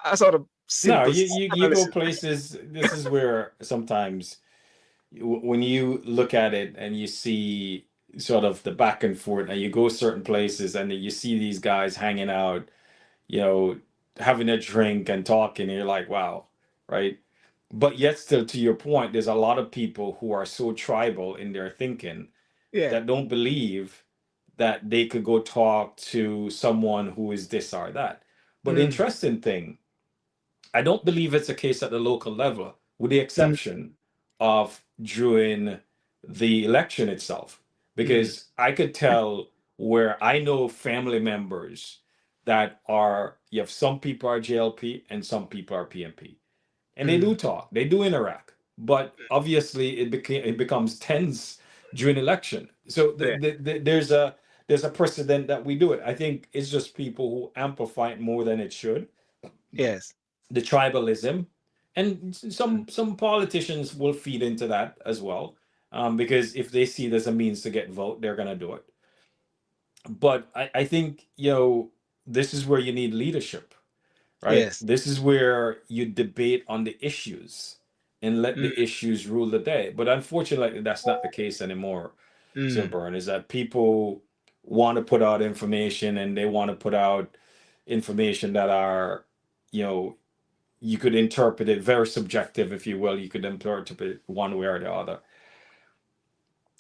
a sort of No, simple you go analysis. places. This is where sometimes when you look at it and you see sort of the back and forth, and you go certain places and then you see these guys hanging out, you know, having a drink and talking, and you're like, wow, right? But yet, still, to your point, there's a lot of people who are so tribal in their thinking Yeah. that don't believe that they could go talk to someone who is this or that. But the Mm, interesting thing, I don't believe it's a case at the local level, with the mm, exception of during the election itself. mm, Because I could tell where I know family members that are, you have some people are JLP and some people are PMP. And they mm. do talk, they do interact. But obviously it becomes tense during election. So Yeah. there's a precedent that we do it. I think it's just people who amplify it more than it should, Yes. the tribalism, and Mm, some politicians will feed into that as well, because if they see there's a means to get vote, they're gonna do it. But I think this is where you need leadership, right? yes. This is where you debate on the issues and let Mm, the issues rule the day. But unfortunately, that's not the case anymore. mm. Silburn, is that people want to put out information, and they want to put out information that are, you know, you could interpret it very subjective, if you will. You could interpret it one way or the other.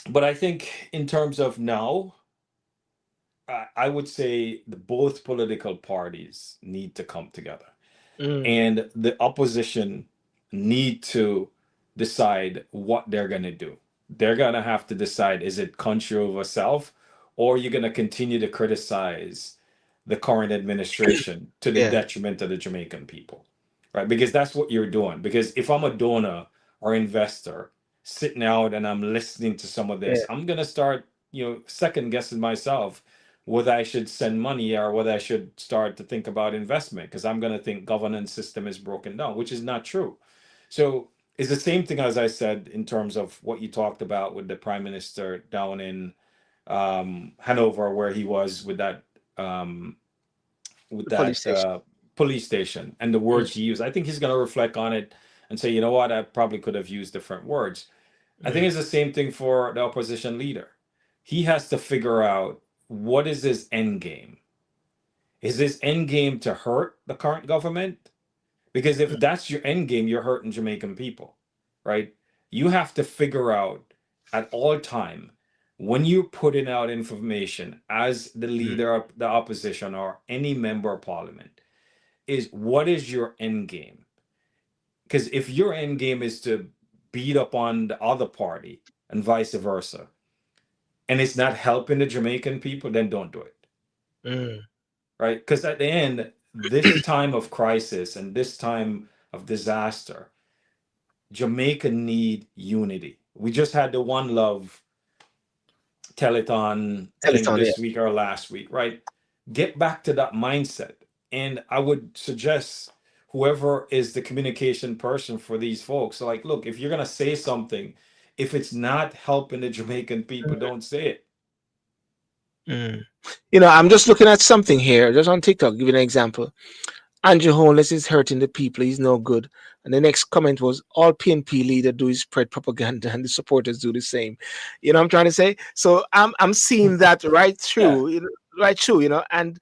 But I think in terms of now, I would say the both political parties need to come together, Mm. and the opposition need to decide what they're going to do. They're going to have to decide, is it country over self, or you're going to continue to criticize the current administration to the Yeah. detriment of the Jamaican people, right? Because that's what you're doing. Because if I'm a donor or investor sitting out and I'm listening to some of Yeah. this, I'm going to start, second guessing myself whether I should send money or whether I should start to think about investment, because I'm going to think governance system is broken down, which is not true. So it's the same thing as I said in terms of what you talked about with the prime minister down in Hanover, where he was um, with The police that station. police station, and the Mm, words he used. I think he's going to reflect on it and say, you know what, I probably could have used different words. I think mm, it's the same thing for the opposition leader. He has to figure out, what is his end game. Is this end game to hurt the current government? Because if mm, that's your end game, you're hurting Jamaican people, right? You have to figure out at all time, when you're putting out information as the mm. leader of the opposition or any member of parliament, is what is your end game? Because if your end game is to beat up on the other party and vice versa, and it's not helping the Jamaican people, then don't do it. Mm. Right? Because at the end, this time of crisis and this time of disaster, Jamaica need unity. We just had the One Love telethon, I think Telethon, yeah. this week or last week, right? Get back to that mindset. And I would suggest whoever is the communication person for these folks, so like, look, if you're gonna say something, if it's not helping the Jamaican people, don't say it. Mm. I'm just looking at something here, just on TikTok, give you an example. Andrew Holness is hurting the people. He's no good. And the next comment was, all PNP leader do is spread propaganda and the supporters do the same. You know what I'm trying to say? So I'm seeing that right Yeah, through, right through, and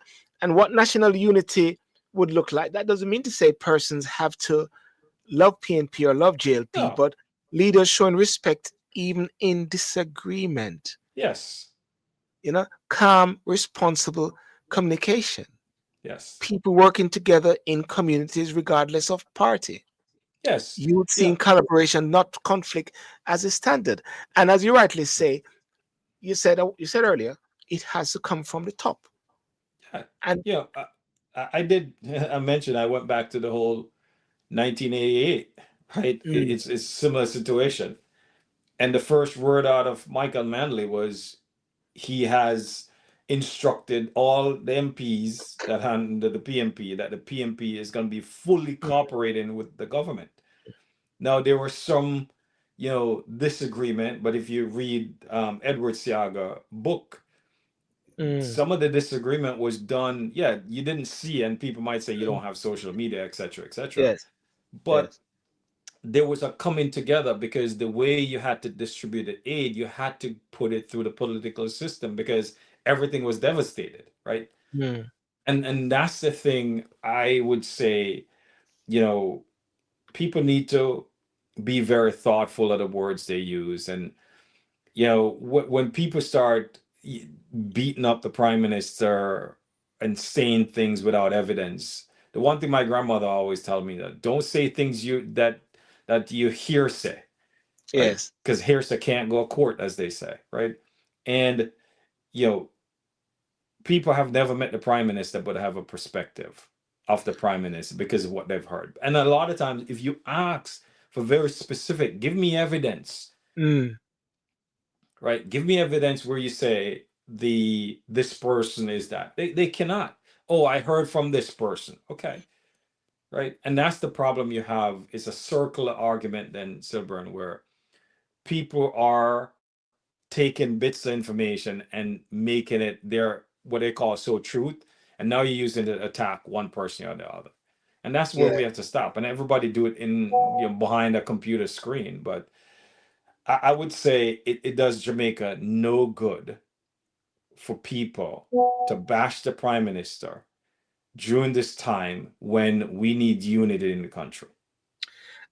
what national unity would look like. That doesn't mean to say persons have to love PNP or love JLP, no, but leaders showing respect even in disagreement. yes, Calm, responsible communication, yes, people working together in communities regardless of party. yes, Youth yeah, seeing collaboration, not conflict, as a standard. And as you rightly say, you said earlier, it has to come from the top. yeah, And yeah. I did. I mentioned I went back to the whole 1988, right? mm, It's similar situation. And the first word out of Michael Manley was he has instructed all the MPs that handle the PMP that the PMP is going to be fully cooperating with the government. Now there was some, disagreement, but if you read Edward Siaga book, mm, some of the disagreement was done. Yeah, you didn't see, and people might say you don't have social media, etc., etc. yes, But yes, there was a coming together because the way you had to distribute the aid, you had to put it through the political system because everything was devastated, right? mm, And that's the thing I would say, you know, people need to be very thoughtful of the words they use. And, when people start beating up the prime minister and saying things without evidence, the one thing my grandmother always told me, that don't say things that you hearsay, right? yes, Because hearsay can't go to court, as they say, right? And you know, people have never met the prime minister, but have a perspective of the prime minister because of what they've heard. And a lot of times, if you ask for very specific, give me evidence, mm, right? Give me evidence where you say this person is that. They cannot. Oh, I heard from this person. Okay, right? And that's the problem you have. It's a circular argument then, Silburn, where people are taking bits of information and making it their what they call so truth, and now you're using it to attack one person or the other. And that's where yeah. we have to stop. And everybody do it in behind a computer screen. But I would say it does Jamaica no good for people to bash the prime minister during this time when we need unity in the country.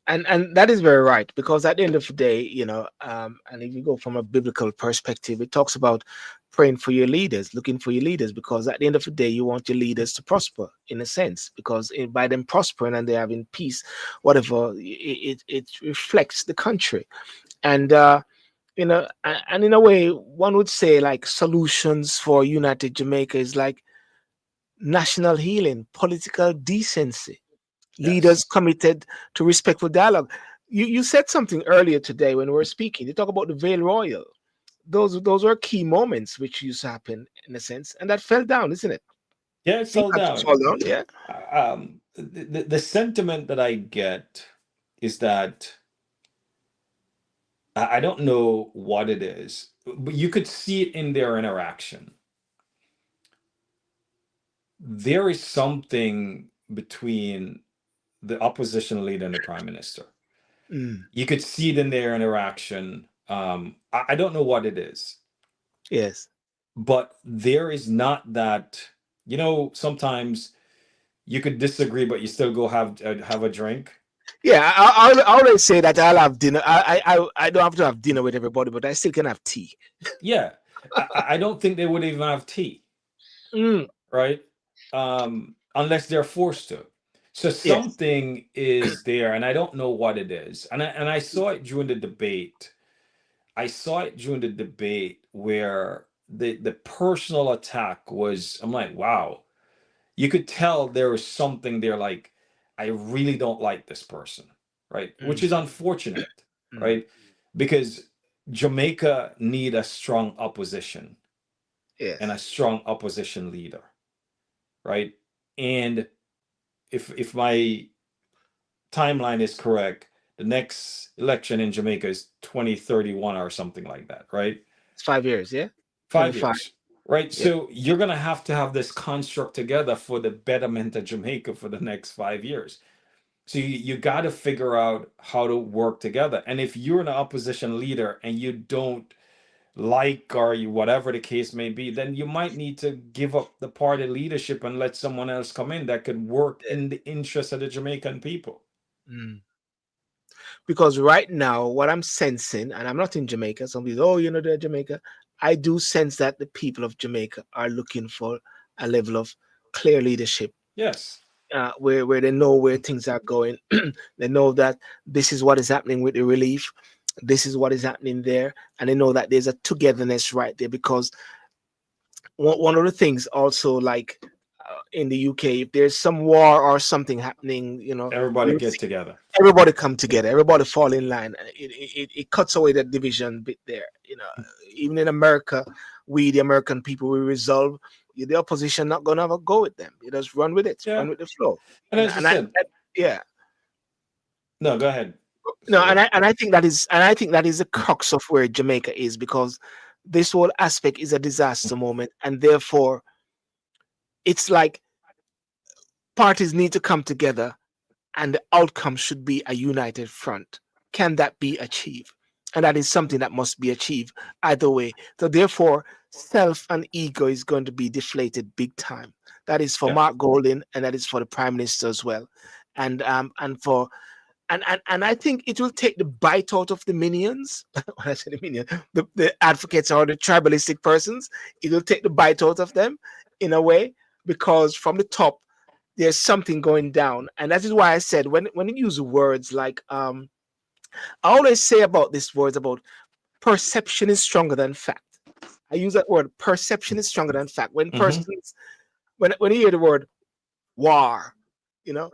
And that is very right, because at the end of the day, and if you go from a biblical perspective, it talks about praying for your leaders, looking for your leaders, because at the end of the day, you want your leaders to prosper, in a sense, because by them prospering and they having peace, whatever, it reflects the country. And and in a way, one would say, like, solutions for united Jamaica is like national healing, political decency, leaders Yes. committed to respectful dialogue. You said something earlier today when we were speaking. You talk about the Vale Royal. Those were key moments which used to happen, in a sense, and that fell down, isn't it? Yeah, it It fell had to down. fall down. Yeah. The sentiment that I get is that I don't know what it is, but you could see it in their interaction. There is something between the opposition leader and the prime minister. Mm, You could see it in their interaction. I don't know what it is, yes. but there is not that, sometimes you could disagree, but you still go have a drink. Yeah. I always say that I'll have dinner. I don't have to have dinner with everybody, but I still can have tea. Yeah. I don't think they would even have tea, Mm, right? Unless they're forced to. So Yes. something is there, and I don't know what it is. And I saw it during the debate. I saw it during the debate where the personal attack was. I'm like, wow. You could tell there was something there. Like, I really don't like this person, right? Which Mm, is unfortunate, mm, right? Because Jamaica need a strong opposition and a yes. strong opposition leader, right? And if my timeline is correct, the next election in Jamaica is 2031 or something like that, right? It's 5 years, yeah? 25. 5 years, right? Yeah. So you're going to have this construct together for the betterment of Jamaica for the next 5 years. So you got to figure out how to work together. And if you're an opposition leader and you don't like, or you, whatever the case may be, then you might need to give up the party leadership and let someone else come in that could work Yeah. in the interest of the Jamaican people. Mm. Because right now, what I'm sensing, and I'm not in Jamaica, some people, oh, they're Jamaica. I do sense that the people of Jamaica are looking for a level of clear leadership, Yes. where they know where things are going. They know that this is what is happening with the relief, this is what is happening there, and they know that there's a togetherness right there. Because one of the things also, like in the UK, if there's some war or something happening, Everybody you'll get together. everybody come together, everybody fall in line. It cuts away that division bit there. Even in America, we the American people, we resolve. The opposition not gonna have a go with them. You just run with it, run Yeah. with the flow. And as you said, Yeah. no, go ahead. No, So and I think that is the crux of where Jamaica is, because this whole aspect is a disaster moment, and therefore it's like parties need to come together, and the outcome should be a united front. Can that be achieved? And that is something that must be achieved either way. So therefore, self and ego is going to be deflated big time. That is for yeah. Mark Golding, and that is for the Prime Minister as well. And for and I think it will take the bite out of the minions. When I say the minion, the advocates or the tribalistic persons, it will take the bite out of them in a way, because from the top there's something going down. And that is why I said, when you use words like I always say about these words about perception is stronger than fact. I use that word, perception is stronger than fact. When Mm-hmm. persons when you hear the word war, you know,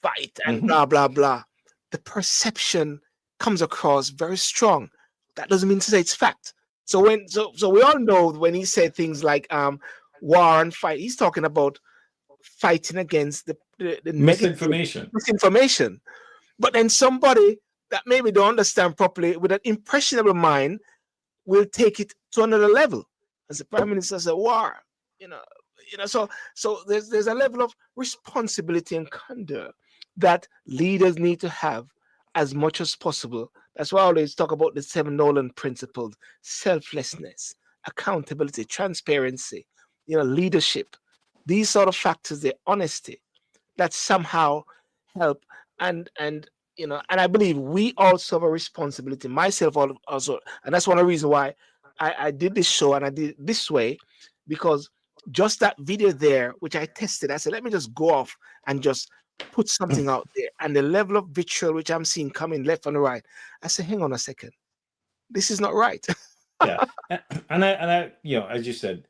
fight and Mm-hmm. blah blah blah, the perception comes across very strong. That doesn't mean to say it's fact. So we all know when he said things like war and fight, he's talking about fighting against the negative Misinformation. misinformation. But then somebody that maybe don't understand properly with an impressionable mind will take it to another level. As the prime minister said, war, you know, so there's a level of responsibility and candor that leaders need to have as much as possible. That's why I always talk about the seven Nolan principles: selflessness, accountability, transparency, leadership. These sort of factors, the honesty, that somehow help. And I believe we also have a responsibility, myself also, and that's one of the reasons why I did this show and I did it this way, because just that video there, which I tested, I said, let me just go off and just put something out there, and the level of vitriol which I'm seeing coming left and right, I said, hang on a second, this is not right. Yeah. And I, as you said,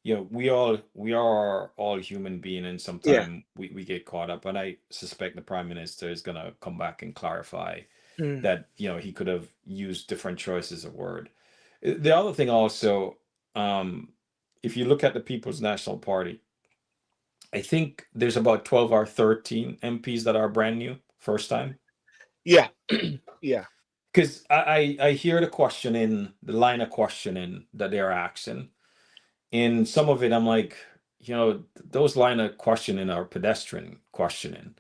we are all human being, and Yeah. sometimes we get caught up. And I suspect the prime minister is gonna come back and clarify Mm. that he could have used different choices of word. The other thing also, um, if you look at the People's National Party, I think there's about 12 or 13 MPs that are brand new, first time. Yeah. Yeah. Because I hear the line of questioning that they're asking. In some of it, I'm like, those line of questioning are pedestrian questioning,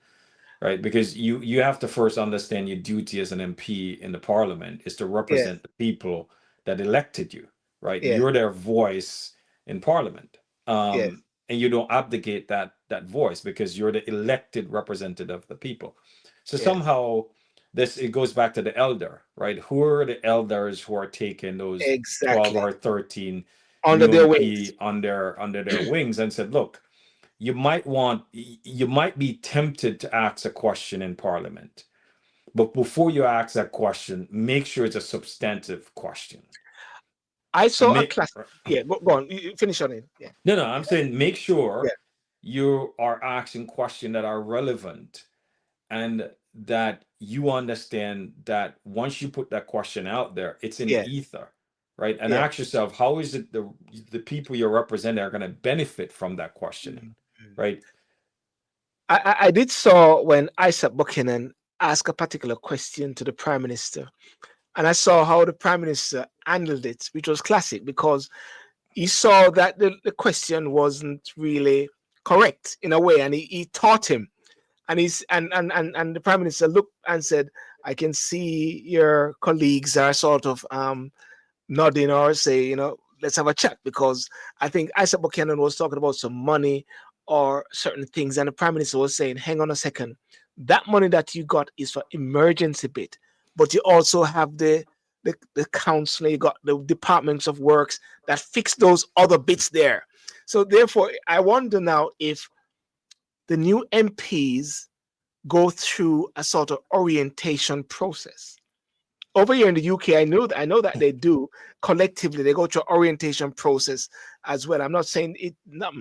right? Because you have to first understand your duty as an MP in the parliament is to Yes. represent the people that elected you, right? Yes. You're their voice in parliament. Yes. And you don't abdicate that voice because you're the elected representative of the people. So Yes. somehow it goes back to the elder, right? Who are the elders who are taking those 12 Exactly. or 13 Under new their wings. MP under their wings and said, look, you might be tempted to ask a question in Parliament, but before you ask that question, make sure it's a substantive question. I And saw a class. Yeah, go on. You finish on it. Yeah, no, I'm saying make yeah, sure you are asking questions that are relevant, and that you understand that once you put that question out there, it's in the yeah, ether, right? And yeah. ask yourself, how is it the people you're representing are going to benefit from that questioning, Mm, mm. right? I did saw when Isaac Buchanan asked a particular question to the Prime Minister, and I saw how the Prime Minister handled it, which was classic because he saw that the question wasn't really correct in a way, and he taught him. And the Prime Minister looked and said, I can see your colleagues are sort of nodding or say, let's have a chat, because I think Isaac Buchanan was talking about some money or certain things, and the Prime Minister was saying, hang on a second, that money that you got is for emergency bit, but you also have the council, you got the departments of works that fix those other bits there. So therefore, I wonder now if the new MPs go through a sort of orientation process. Over here in the UK, I know that they do collectively. They go through an orientation process as well. I'm not saying it.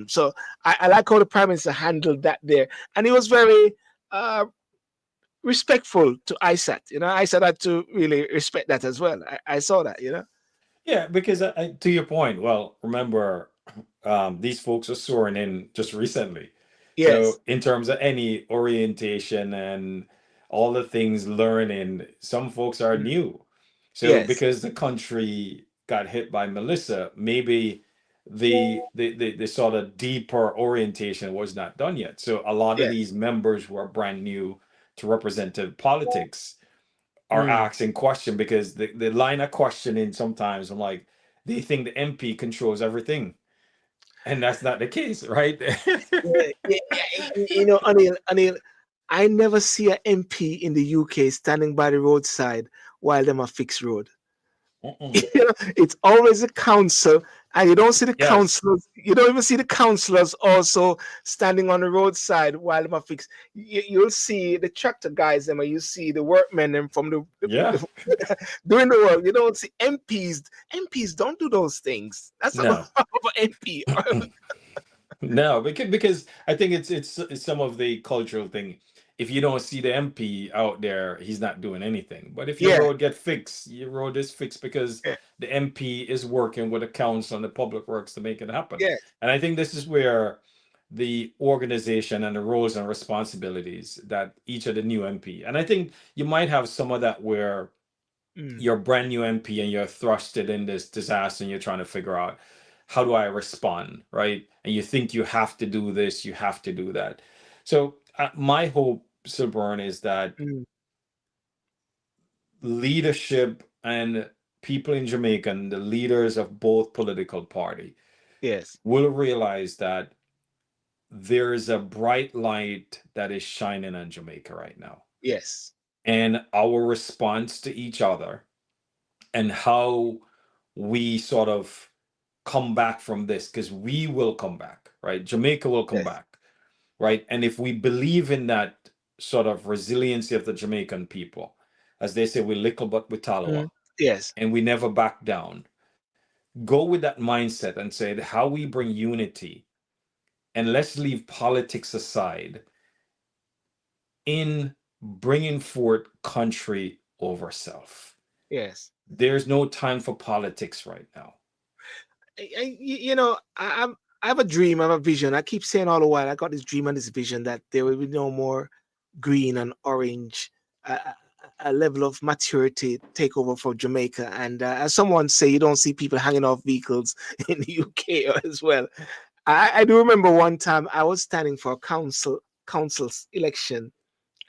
So I like how the Prime Minister handled that there, and he was very uh, respectful to Isaac. Isaac had to really respect that as well. I saw that. Yeah, because to your point, well, remember, these folks are soaring in just recently. Yes, So, in terms of any orientation and all the things learning, some folks are mm, new. So, yes, because the country got hit by Melissa, maybe the sort of deeper orientation was not done yet. So, a lot of yes. these members who are brand new to representative politics are Mm. asking question, because the line of questioning sometimes I'm like, they think the MP controls everything, and that's not the case, right? Yeah, yeah, yeah. Anil, I never see an MP in the UK standing by the roadside while them a fix road. Mm-mm. It's always a council, and you don't see the Yes. councillors. You don't even see the councillors also standing on the roadside while them a fix. You'll see the tractor guys them, or you see the workmen them from Yeah. doing the work. You don't see MPs. MPs don't do those things. That's not No. of an MP. No, because I think it's some of the cultural thing. If you don't see the MP out there, he's not doing anything. But if your Yeah, road get fixed, your road is fixed because yeah, the MP is working with the council and the public works to make it happen. yeah. And I think this is where the organization and the roles and responsibilities that each of the new MP, and I think you might have some of that where Mm, you're brand new MP and you're thrusted in this disaster and you're trying to figure out, how do I respond, right? And you think you have to do this, you have to do that. So my hope, Silburn, is that mm. leadership and people in Jamaica and the leaders of both political party Yes, will realize that there is a bright light that is shining on Jamaica right now. yes, And our response to each other and how we sort of come back from this, because we will come back, right? Jamaica will come yes. back, right? And if we believe in that sort of resiliency of the Jamaican people, as they say, we lickle but we Mm, tallow, yes, and we never back down, go with that mindset and say how we bring unity, and let's leave politics aside in bringing forth country over self. yes. There's no time for politics right now. I have a dream, I have a vision. I keep saying all the while, I got this dream and this vision that there will be no more green and orange. A level of maturity take over for Jamaica. And as someone say, you don't see people hanging off vehicles in the UK as well. I do remember one time I was standing for a council's election.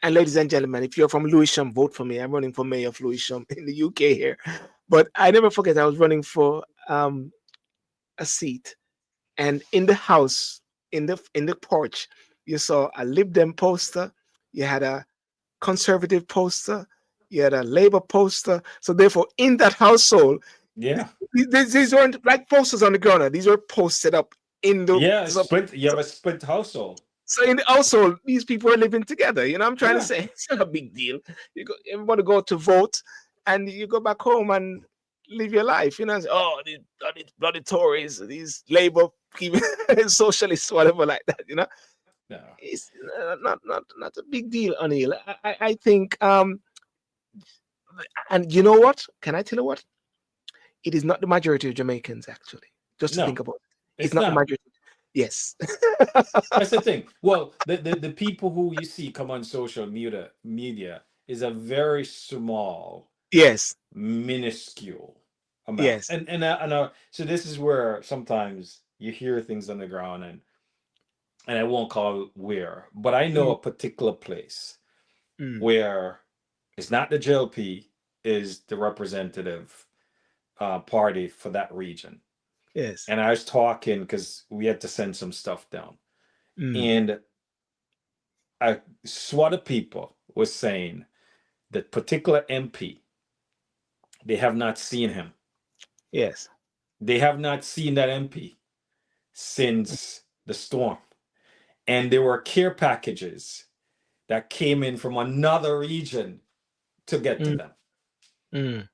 And ladies and gentlemen, if you're from Lewisham, vote for me. I'm running for mayor of Lewisham in the UK here. But I never forget I was running for a seat, and in the house, in the porch, you saw a Lib Dem poster, you had a conservative poster, you had a Labour poster. So therefore, in that household, Yeah. these weren't like posters on the ground. These were posted up in the Yeah, so, split. You so, have a split household. so in the household, these people are living together. You know, I'm trying to Yeah. say it's not a big deal. Everybody go to vote, and you go back home and live your life. You know, say, oh, these bloody Tories, these Labour people, socialists, whatever like that. You know, No. it's not a big deal, Anil. I think and you know what? Can I tell you what? It is not the majority of Jamaicans actually. Just to think No, about it, it's it's not the not. majority. Yes. That's the thing. Well, the people who you see come on social media is a very small, Yes. minuscule amount. Yes. So this is where sometimes you hear things on the ground, and I won't call where, but I know Mm, a particular place mm, where it's not the JLP is the representative party for that region. yes. And I was talking because we had to send some stuff down, Mm, and a SWAT of people was saying that particular MP, they have not seen him. yes. They have not seen that MP since the storm. And there were care packages that came in from another region to get to Mm, them, mm,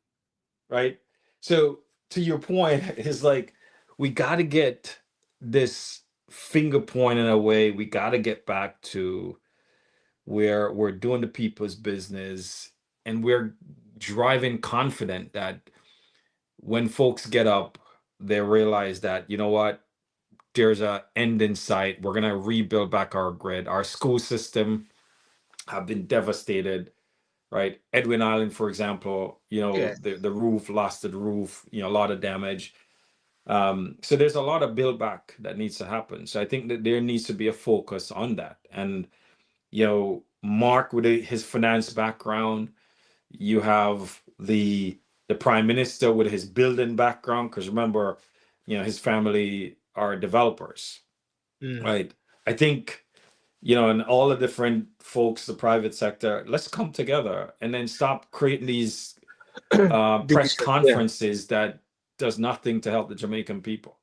right? So to your point, is like we got to get this finger pointing away. We got to get back to where we're doing the people's business and we're driving confident that when folks get up, they realize that, you know what, there's a end in sight. We're gonna rebuild back our grid. Our school system have been devastated, right? Edwin Island, for example, yes. the roof, lost the roof, a lot of damage. So there's a lot of build back that needs to happen. So I think that there needs to be a focus on that. And Mark with his finance background, you have the prime minister with his building background, because remember, his family are developers, Mm. right? I think, and all the different folks, the private sector, let's come together and then stop creating these press Division. Yeah. conferences that does nothing to help the Jamaican people.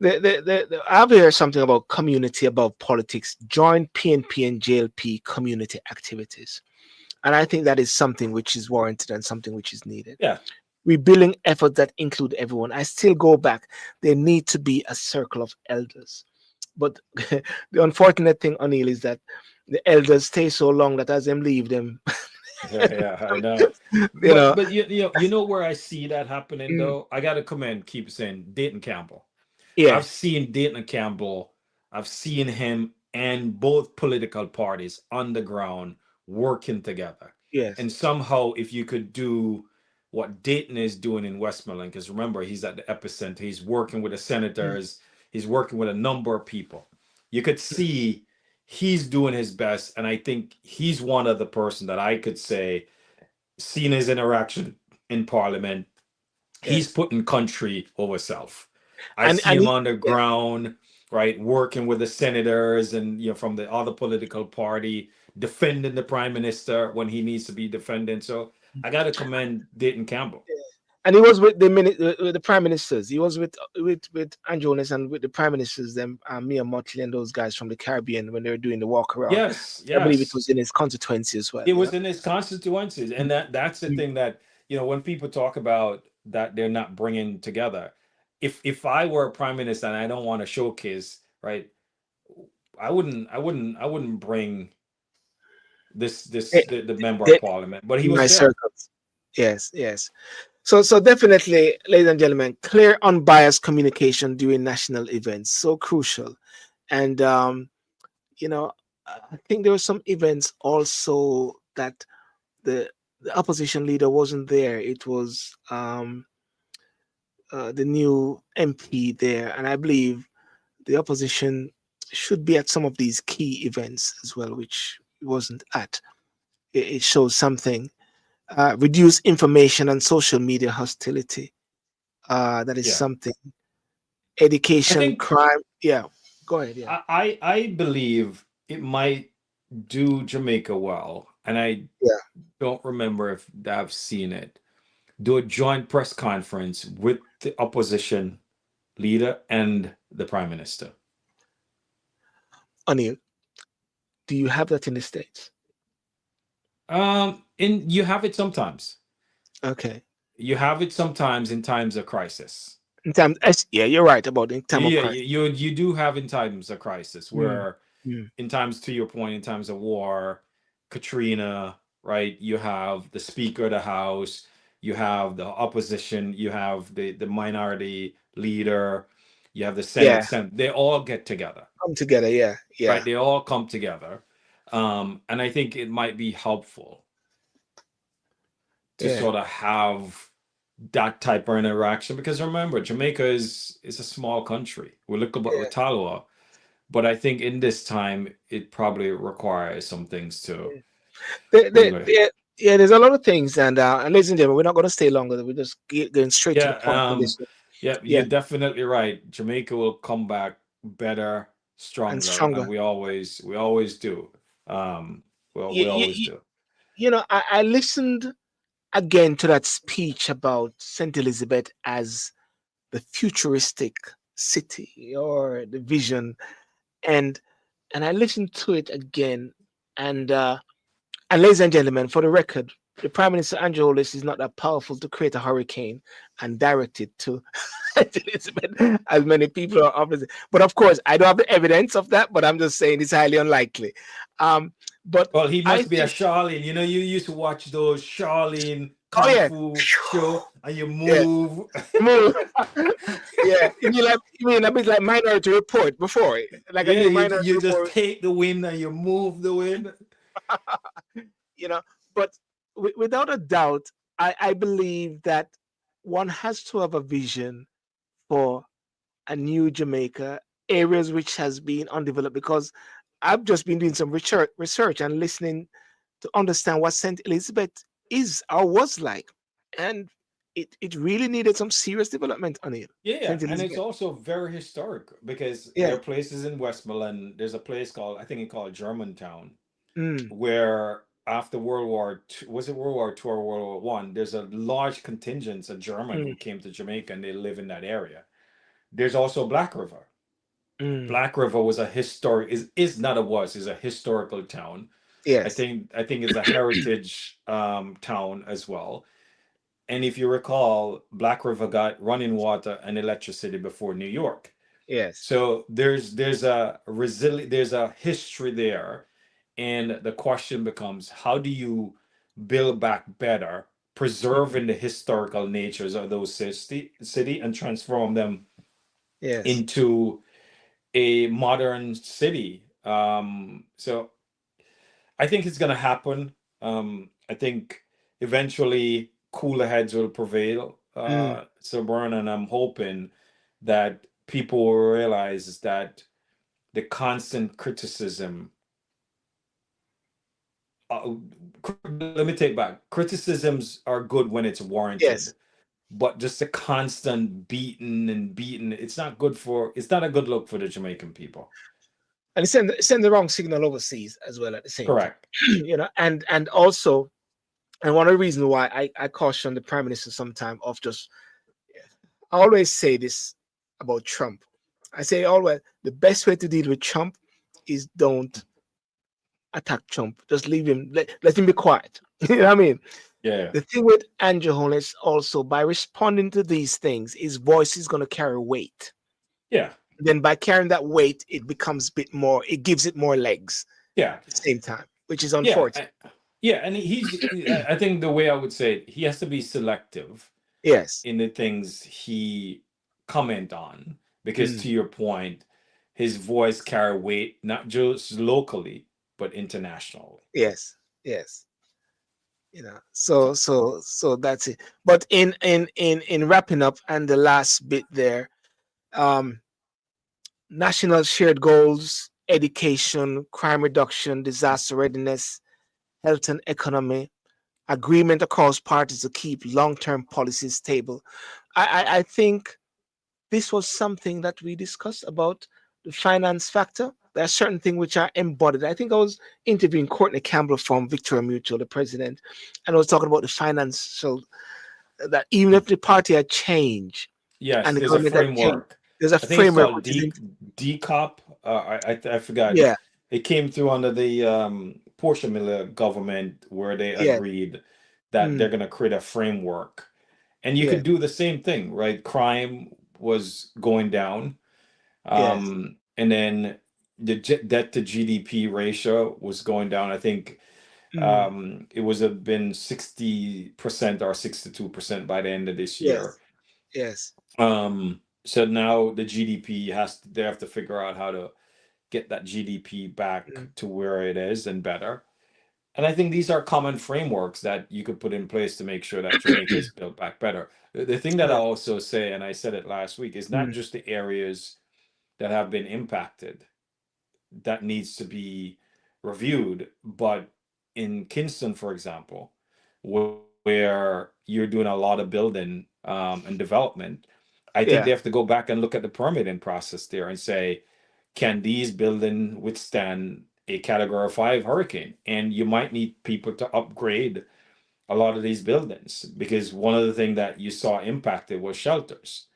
I've heard something about community above politics. Join PNP and JLP community activities, and I think that is something which is warranted and something which is needed. Yeah, Rebuilding efforts that include everyone. I still go back. There need to be a circle of elders. But the unfortunate thing, O'Neill, is that the elders stay so long that as them leave them, yeah, yeah, I know. you But know. but you know where I see that happening Mm, though? I gotta commend, keep saying Dayton Campbell. I've yes, seen Dayton Campbell, I've seen him and both political parties on the ground working together. yes, And somehow, if you could do what Dayton is doing in Westmoreland, because remember, he's at the epicenter, he's working with the mm, senators, he's working with a number of people. You could see he's doing his best. And I think he's one of the person that I could say, seeing his interaction in Parliament, he's yes, putting country over self. I and see him on the yeah, ground, right, working with the senators and from the other political party, defending the prime minister when he needs to be defended. So I got to commend Dayton Campbell. and he was with with the prime ministers. He was with Andronis and with the prime ministers, them Mia Motley and those guys from the Caribbean when they were doing the walk around. Yes, I believe it yes. was in his constituency as well. It You know. was in his constituencies, and that's the Mm, thing that when people talk about that they're not bringing together. If I were a prime minister and I don't want to showcase, right, I wouldn't bring eh, the member of eh, parliament, but he in was my there. circles. Yes, yes. So definitely, ladies and gentlemen, clear, unbiased communication during national events so crucial. And you know, I think there were some events also that the the opposition leader wasn't there. It was the new MP there, and I believe the opposition should be at some of these key events as well, which it wasn't at. It shows something. Reduce information and social media hostility. That is Yeah, something. I Education, think crime. Yeah, go ahead. Yeah, I believe it might do Jamaica well, and I yeah. don't remember if I've seen it. Do a joint press conference with the opposition leader and the prime minister. Anil, do you have that in the States? And you have it sometimes. Okay. You have it sometimes in times of crisis. In time, yeah, you're right about in time of Yeah, crisis. you do have in times of crisis Mm, where, mm. in times, to your point, in times of war, Katrina, right? You have the Speaker of the House, you have the opposition, you have the minority leader, you have the Senate. Yeah, They all get together, come together. Yeah, right? yeah, They all come together, and I think it might be helpful to yeah, sort of have that type of interaction, because remember, Jamaica is a small country. We look about yeah. Ottawa, but I think in this time it probably requires some things to Yeah. bring it. Yeah, there's a lot of things, and ladies and gentlemen, we're not going to stay longer. We're just going straight to the Yeah, point on this one. yeah, Yeah, you're definitely right. Jamaica will come back better, and stronger, and stronger. we always do. Um, well, You, we you, always you, do. you know, I listened again to that speech about St. Elizabeth as the futuristic city or the vision, and I listened to it again, and ladies and gentlemen, for the record, the Prime Minister Andrew Holness is not that powerful to create a hurricane and direct it to Elizabeth, as many people are obviously. But of course, I don't have the evidence of that, but I'm just saying it's highly unlikely. Um, but Well, he I must be a think, Charlene. You know, you used to watch those Charlene oh kung yeah, fu show, and you yeah, move. move. Yeah, you mean a bit like Minority Report before, like a Yeah, new you Minority you just Report, take the wind and you move the wind. you know. But without a doubt, I believe that one has to have a vision for a new Jamaica, areas which has been undeveloped. Because I've just been doing some research and listening to understand what St. Elizabeth is or was like, and it really needed some serious development on it. Yeah, St. and it's Elizabeth, also very historic because yeah, there are places in Westmoreland. There's a place called, I think it called Germantown, mm, where after World War II, was it World War II or World War One? There's a large contingent of German mm, who came to Jamaica and they live in that area. There's also Black River. mm, Black River was a historic is not a was is a historical town. I yes, think I think it's a heritage town as well. And if you recall, Black River got running water and electricity before New York. yes, So there's a history there, and the question becomes, how do you build back better, mm, preserving the historical natures of those city and transform them yes, into a modern city. So I think it's gonna happen. I think eventually cooler heads will prevail. mm, So Bern, and I'm hoping that people will realize that the constant criticism. Let me take back. Criticisms are good when it's warranted, yes. but just the constant beating and beating, it's not good for. It's not a good look for the Jamaican people. And send the wrong signal overseas as well at the same time. Correct. And also, and one of the reasons why I caution the prime minister sometime of just, I always say this about Trump. I say always the best way to deal with Trump is don't attack Trump. Just leave him, let him be quiet. You know what I mean? Yeah. The thing with Andrew Holness also, by responding to these things, his voice is going to carry weight. Yeah. Then by carrying that weight, it becomes a bit more, it gives it more legs Yeah. at the same time, which is Yeah. unfortunate. Yeah. And I think the way I would say it, he has to be selective Yes. in the things he comment on, because Mm, to your point, his voice carry weight not just locally but internationally. yes. Yes. So that's it. But in wrapping up and the last bit there, um, national shared goals, education, crime reduction, disaster readiness, health and economy, agreement across parties to keep long-term policies stable. I think this was something that we discussed about the finance factor. There are certain things which are embodied. I think I was interviewing Courtney Campbell from Victoria Mutual, the president, and I was talking about the financial, that even if the party had changed and Yes, the there's a government had changed, framework. There's a I think it's framework called which is in, DCOP. I forgot. yeah, It came through under the Portia Miller government where they yeah, agreed that they're mm, going to create a framework, and you yeah, could do the same thing, right? Crime was going down, yes, and then the debt to GDP ratio was going down. I think mm, it was been 60% or 62% by the end of this year. yes, yes, So now the GDP they have to figure out how to get that GDP back mm, to where it is and better. And I think these are common frameworks that you could put in place to make sure that Jamaica is built back better. The thing that I yeah, also say, and I said it last week, is not mm, just the areas that have been impacted that needs to be reviewed, but in Kingston, for example, where you're doing a lot of building and development, I think they yeah, have to go back and look at the permitting process there and say, can these buildings withstand a category 5 hurricane? And you might need people to upgrade a lot of these buildings because one of the things that you saw impacted was shelters,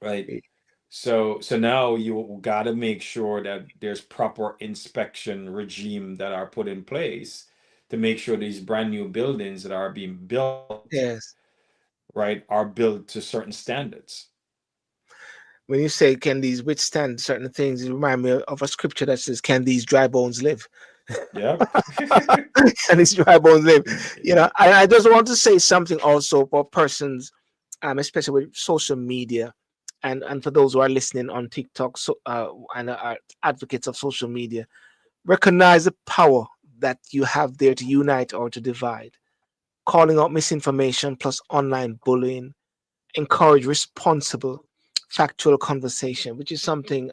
right? y- So now you got to make sure that there's proper inspection regime that are put in place to make sure these brand new buildings that are being built, yes. right, are built to certain standards. When you say can these withstand certain things, it remind me of a scripture that says, "Can these dry bones live?" Yep. Can these dry bones live? You know, I just want to say something also for persons, especially with social media, and for those who are listening on TikTok, so and are advocates of social media, recognize the power that you have there to unite or to divide. Calling out misinformation plus online bullying, encourage responsible, factual conversation, which is something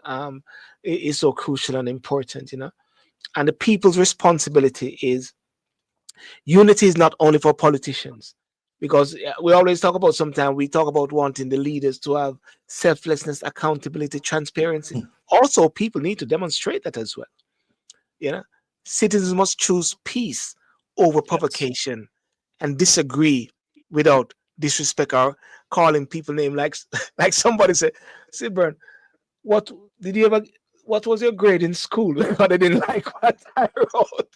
is so crucial and important, you know. And the people's responsibility is unity is not only for politicians, because we always talk about sometimes we talk about wanting the leaders to have selflessness, accountability, transparency. Also, people need to demonstrate that as well. You know, citizens must choose peace over Yes. provocation and disagree without disrespect or calling people name like like somebody said, Silburn, what did you ever what was your grade in school? Because I didn't like what I wrote.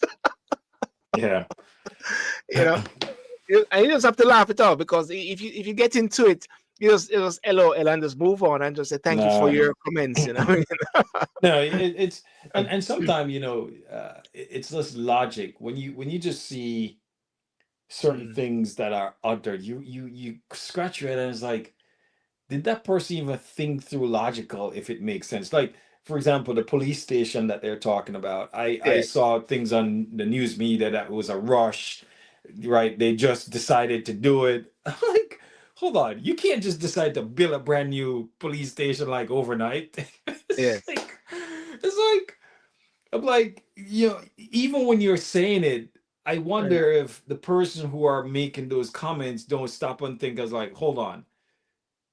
Yeah. You know, and you just have to laugh it off because if you get into it, you just LOL and just move on and just say thank you for No. your comments. You know, No, it's and sometimes it's less logic when you just see certain Mm, things that are uttered. You scratch your head and it's like, did that person even think through logical if it makes sense? Like, for example, the police station that they're talking about. I yeah, saw things on the news media that it was a rush, right? They just decided to do it. I'm like, hold on, you can't just decide to build a brand new police station like overnight. yeah, It's like I'm like, even when you're saying it, I wonder if the person who are making those comments don't stop and think as like, hold on,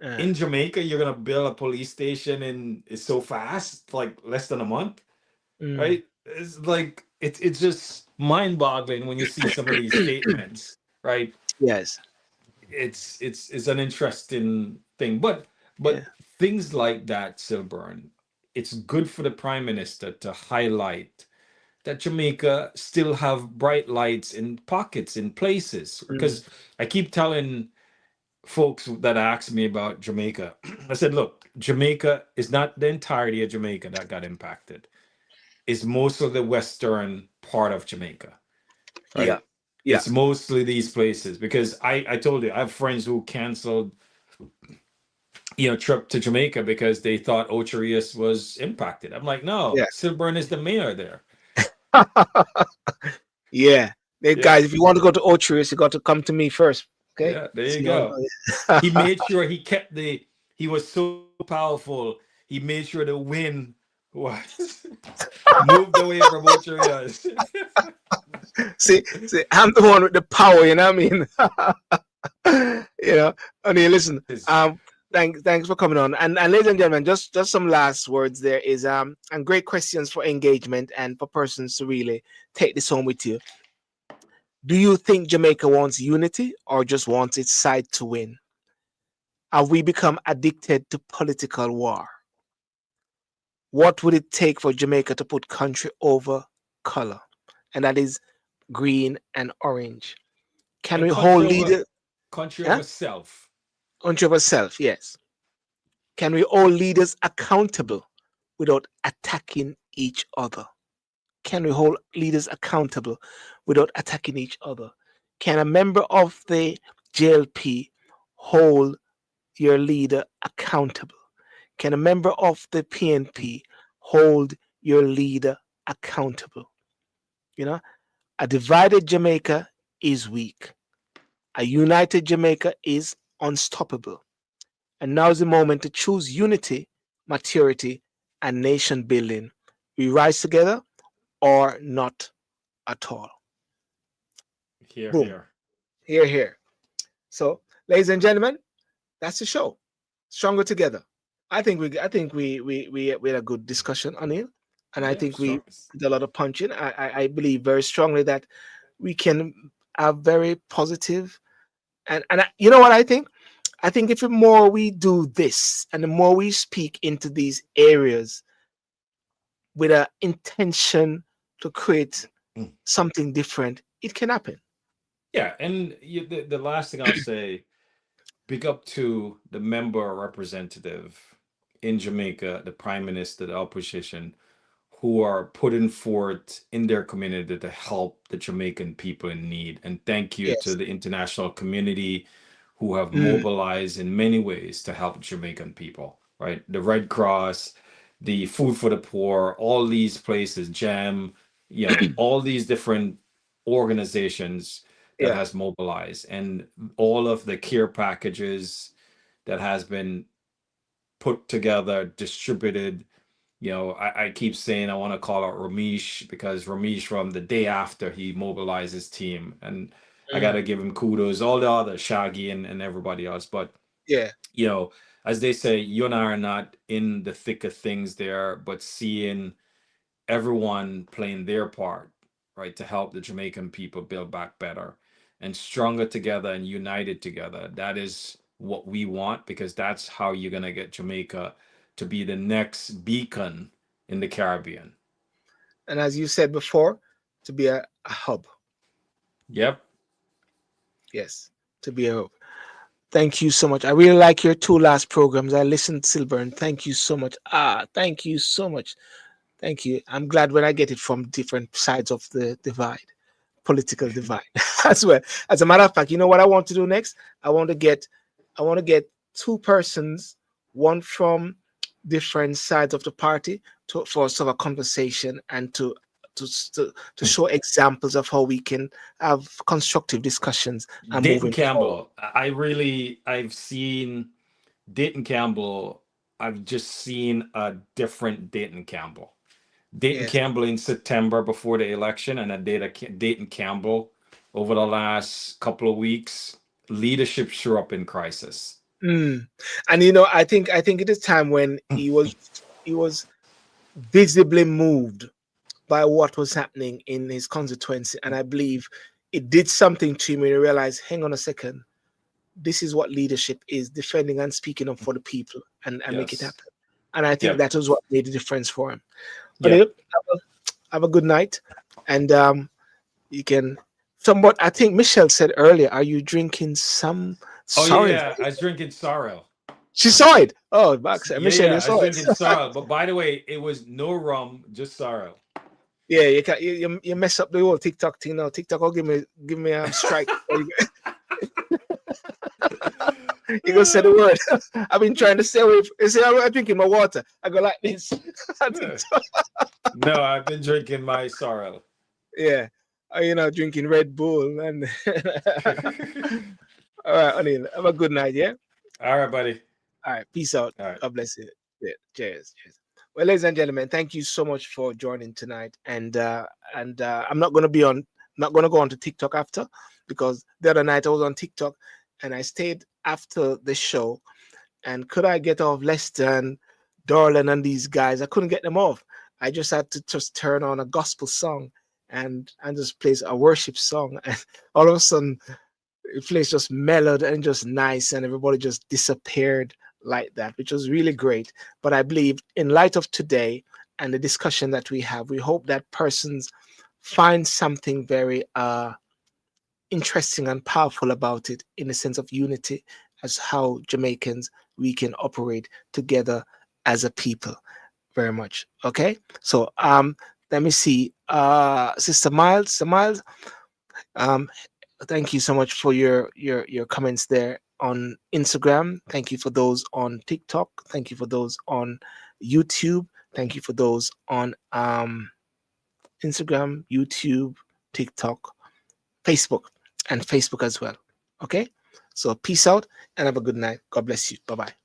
uh, in Jamaica, you're gonna build a police station and it's so fast, like less than a month, mm, right? It's like it's just mind-boggling when you see some of these statements, right? yes, It's an interesting thing, but yeah, things like that, Silburn, it's good for the prime minister to highlight that Jamaica still have bright lights in pockets in places. mm, Because I keep telling folks that ask me about Jamaica, I said, look, Jamaica is not the entirety of Jamaica that got impacted. It's most of the western part of Jamaica, yeah, right? yeah, It's mostly these places because I told you I have friends who canceled trip to Jamaica because they thought Ocherius was impacted. I'm like, no, yeah. Silburn is the mayor there. Yeah. Hey, Yeah, guys, if you want to go to Orchard, you got to come to me first. Okay. yeah, there you See how go. it He goes. made sure he was so powerful. He made sure the wind was moved away from Ocherius. See, I'm the one with the power, you know what I mean? You know, honey, listen, Is thanks for coming on. And ladies and gentlemen, just some last words there is and great questions for engagement and for persons to really take this home with you. Do you think Jamaica wants unity or just wants its side to win? Have we become addicted to political war? What would it take for Jamaica to put country over color? And that is green and orange. Can And we hold leader? country Yeah? over self. Country over self, yes. Can we hold leaders accountable without attacking each other? Can we hold leaders accountable without attacking each other? Can a member of the JLP hold your leader accountable? Can a member of the PNP hold your leader accountable? You know, a divided Jamaica is weak. A united Jamaica is unstoppable. And now is the moment to choose unity, maturity, and nation building. We rise together or not at all. Here, Boom. here. Here, here. So, ladies and gentlemen, that's the show. Stronger together. I think we had a good discussion on it, and I Yeah, think we strong. did a lot of punching. I believe very strongly that we can have very positive and you know what I think? I think if the more we do this and the more we speak into these areas with an intention to create Mm. something different, it can happen. Yeah, and the last thing I'll say, big up to the member or representative in Jamaica, the prime minister, the opposition, who are putting forth in their community to help the Jamaican people in need. And thank you to Yes. the international community who have Mm, mobilized in many ways to help Jamaican people, right? The Red Cross, the Food for the Poor, all these places, GEM, all these different organizations that yeah. has mobilized, and all of the care packages that has been put together, distributed. I keep saying I want to call out Ramesh, because Ramesh, from the day after, he mobilized his team, and I got Mm, to give him kudos, all the other Shaggy and everybody else. But, yeah. you know, as they say, you and I are not in the thick of things there, but seeing everyone playing their part, right, to help the Jamaican people build back better and stronger together and united together. That is what we want, because that's how you're going to get Jamaica to be the next beacon in the Caribbean. And as you said before, to be a hub. Yep. Yes. To be a hub. Thank you so much. I really like your two last programs. I listened to Silburn. Thank you so much. Thank you so much. Thank you. I'm glad when I get it from different sides of the divide, political divide as well. As a matter of fact, you know what I want to do next? I want to get two persons, one from different sides of the party, for sort of a conversation and to show examples of how we can have constructive discussions and Dayton moving forward. Campbell. I've seen Dayton Campbell. I've just seen a different Dayton Campbell. Dayton Yes. Campbell in September before the election, and a Dayton Campbell over the last couple of weeks. Leadership sure up in crisis. Mm. And I think it is time when he was visibly moved by what was happening in his constituency. And I believe it did something to him when he realized, hang on a second, this is what leadership is, defending and speaking up for the people and make it Yes. happen. And I think Yep. that was what made the difference for him. But Yep. have a good night. And you can somewhat, I think Michelle said earlier, are you drinking some Oh yeah, sorrel? yeah. I was drinking sorrel. She saw it. Oh, Max, Yeah, Michelle, yeah. you I was saw drinking it. sorrel. But by the way, it was no rum, just sorrel. Yeah, you can you mess up the whole TikTok thing now. TikTok will give me strike. You go say the word. I've been trying to stay away. You see, I'm drinking my water. I go like this. I think so. No, I've been drinking my sorrel. Yeah. Drinking Red Bull and all right, Anil. Have a good night, yeah? All right, buddy. All right, peace out. All right. God bless you. Yeah, cheers. Cheers. Well, ladies and gentlemen, thank you so much for joining tonight. And I'm not gonna go on to TikTok after, because the other night I was on TikTok and I stayed after the show. And could I get off less than Darlin and these guys? I couldn't get them off. I just had to just turn on a gospel song and just plays a worship song. And all of a sudden The place just mellowed and just nice, and everybody just disappeared like that, which was really great. But I believe, in light of today and the discussion that we have, we hope that persons find something very interesting and powerful about it, in the sense of unity, as how Jamaicans we can operate together as a people. Very much. Okay. So let me see. Sister Miles, um thank you so much for your comments there on Instagram. Thank you for those on TikTok. Thank you for those on YouTube. Thank you for those on Instagram, YouTube, TikTok, Facebook, and Facebook as well. Okay? So peace out and have a good night. God bless you. Bye bye.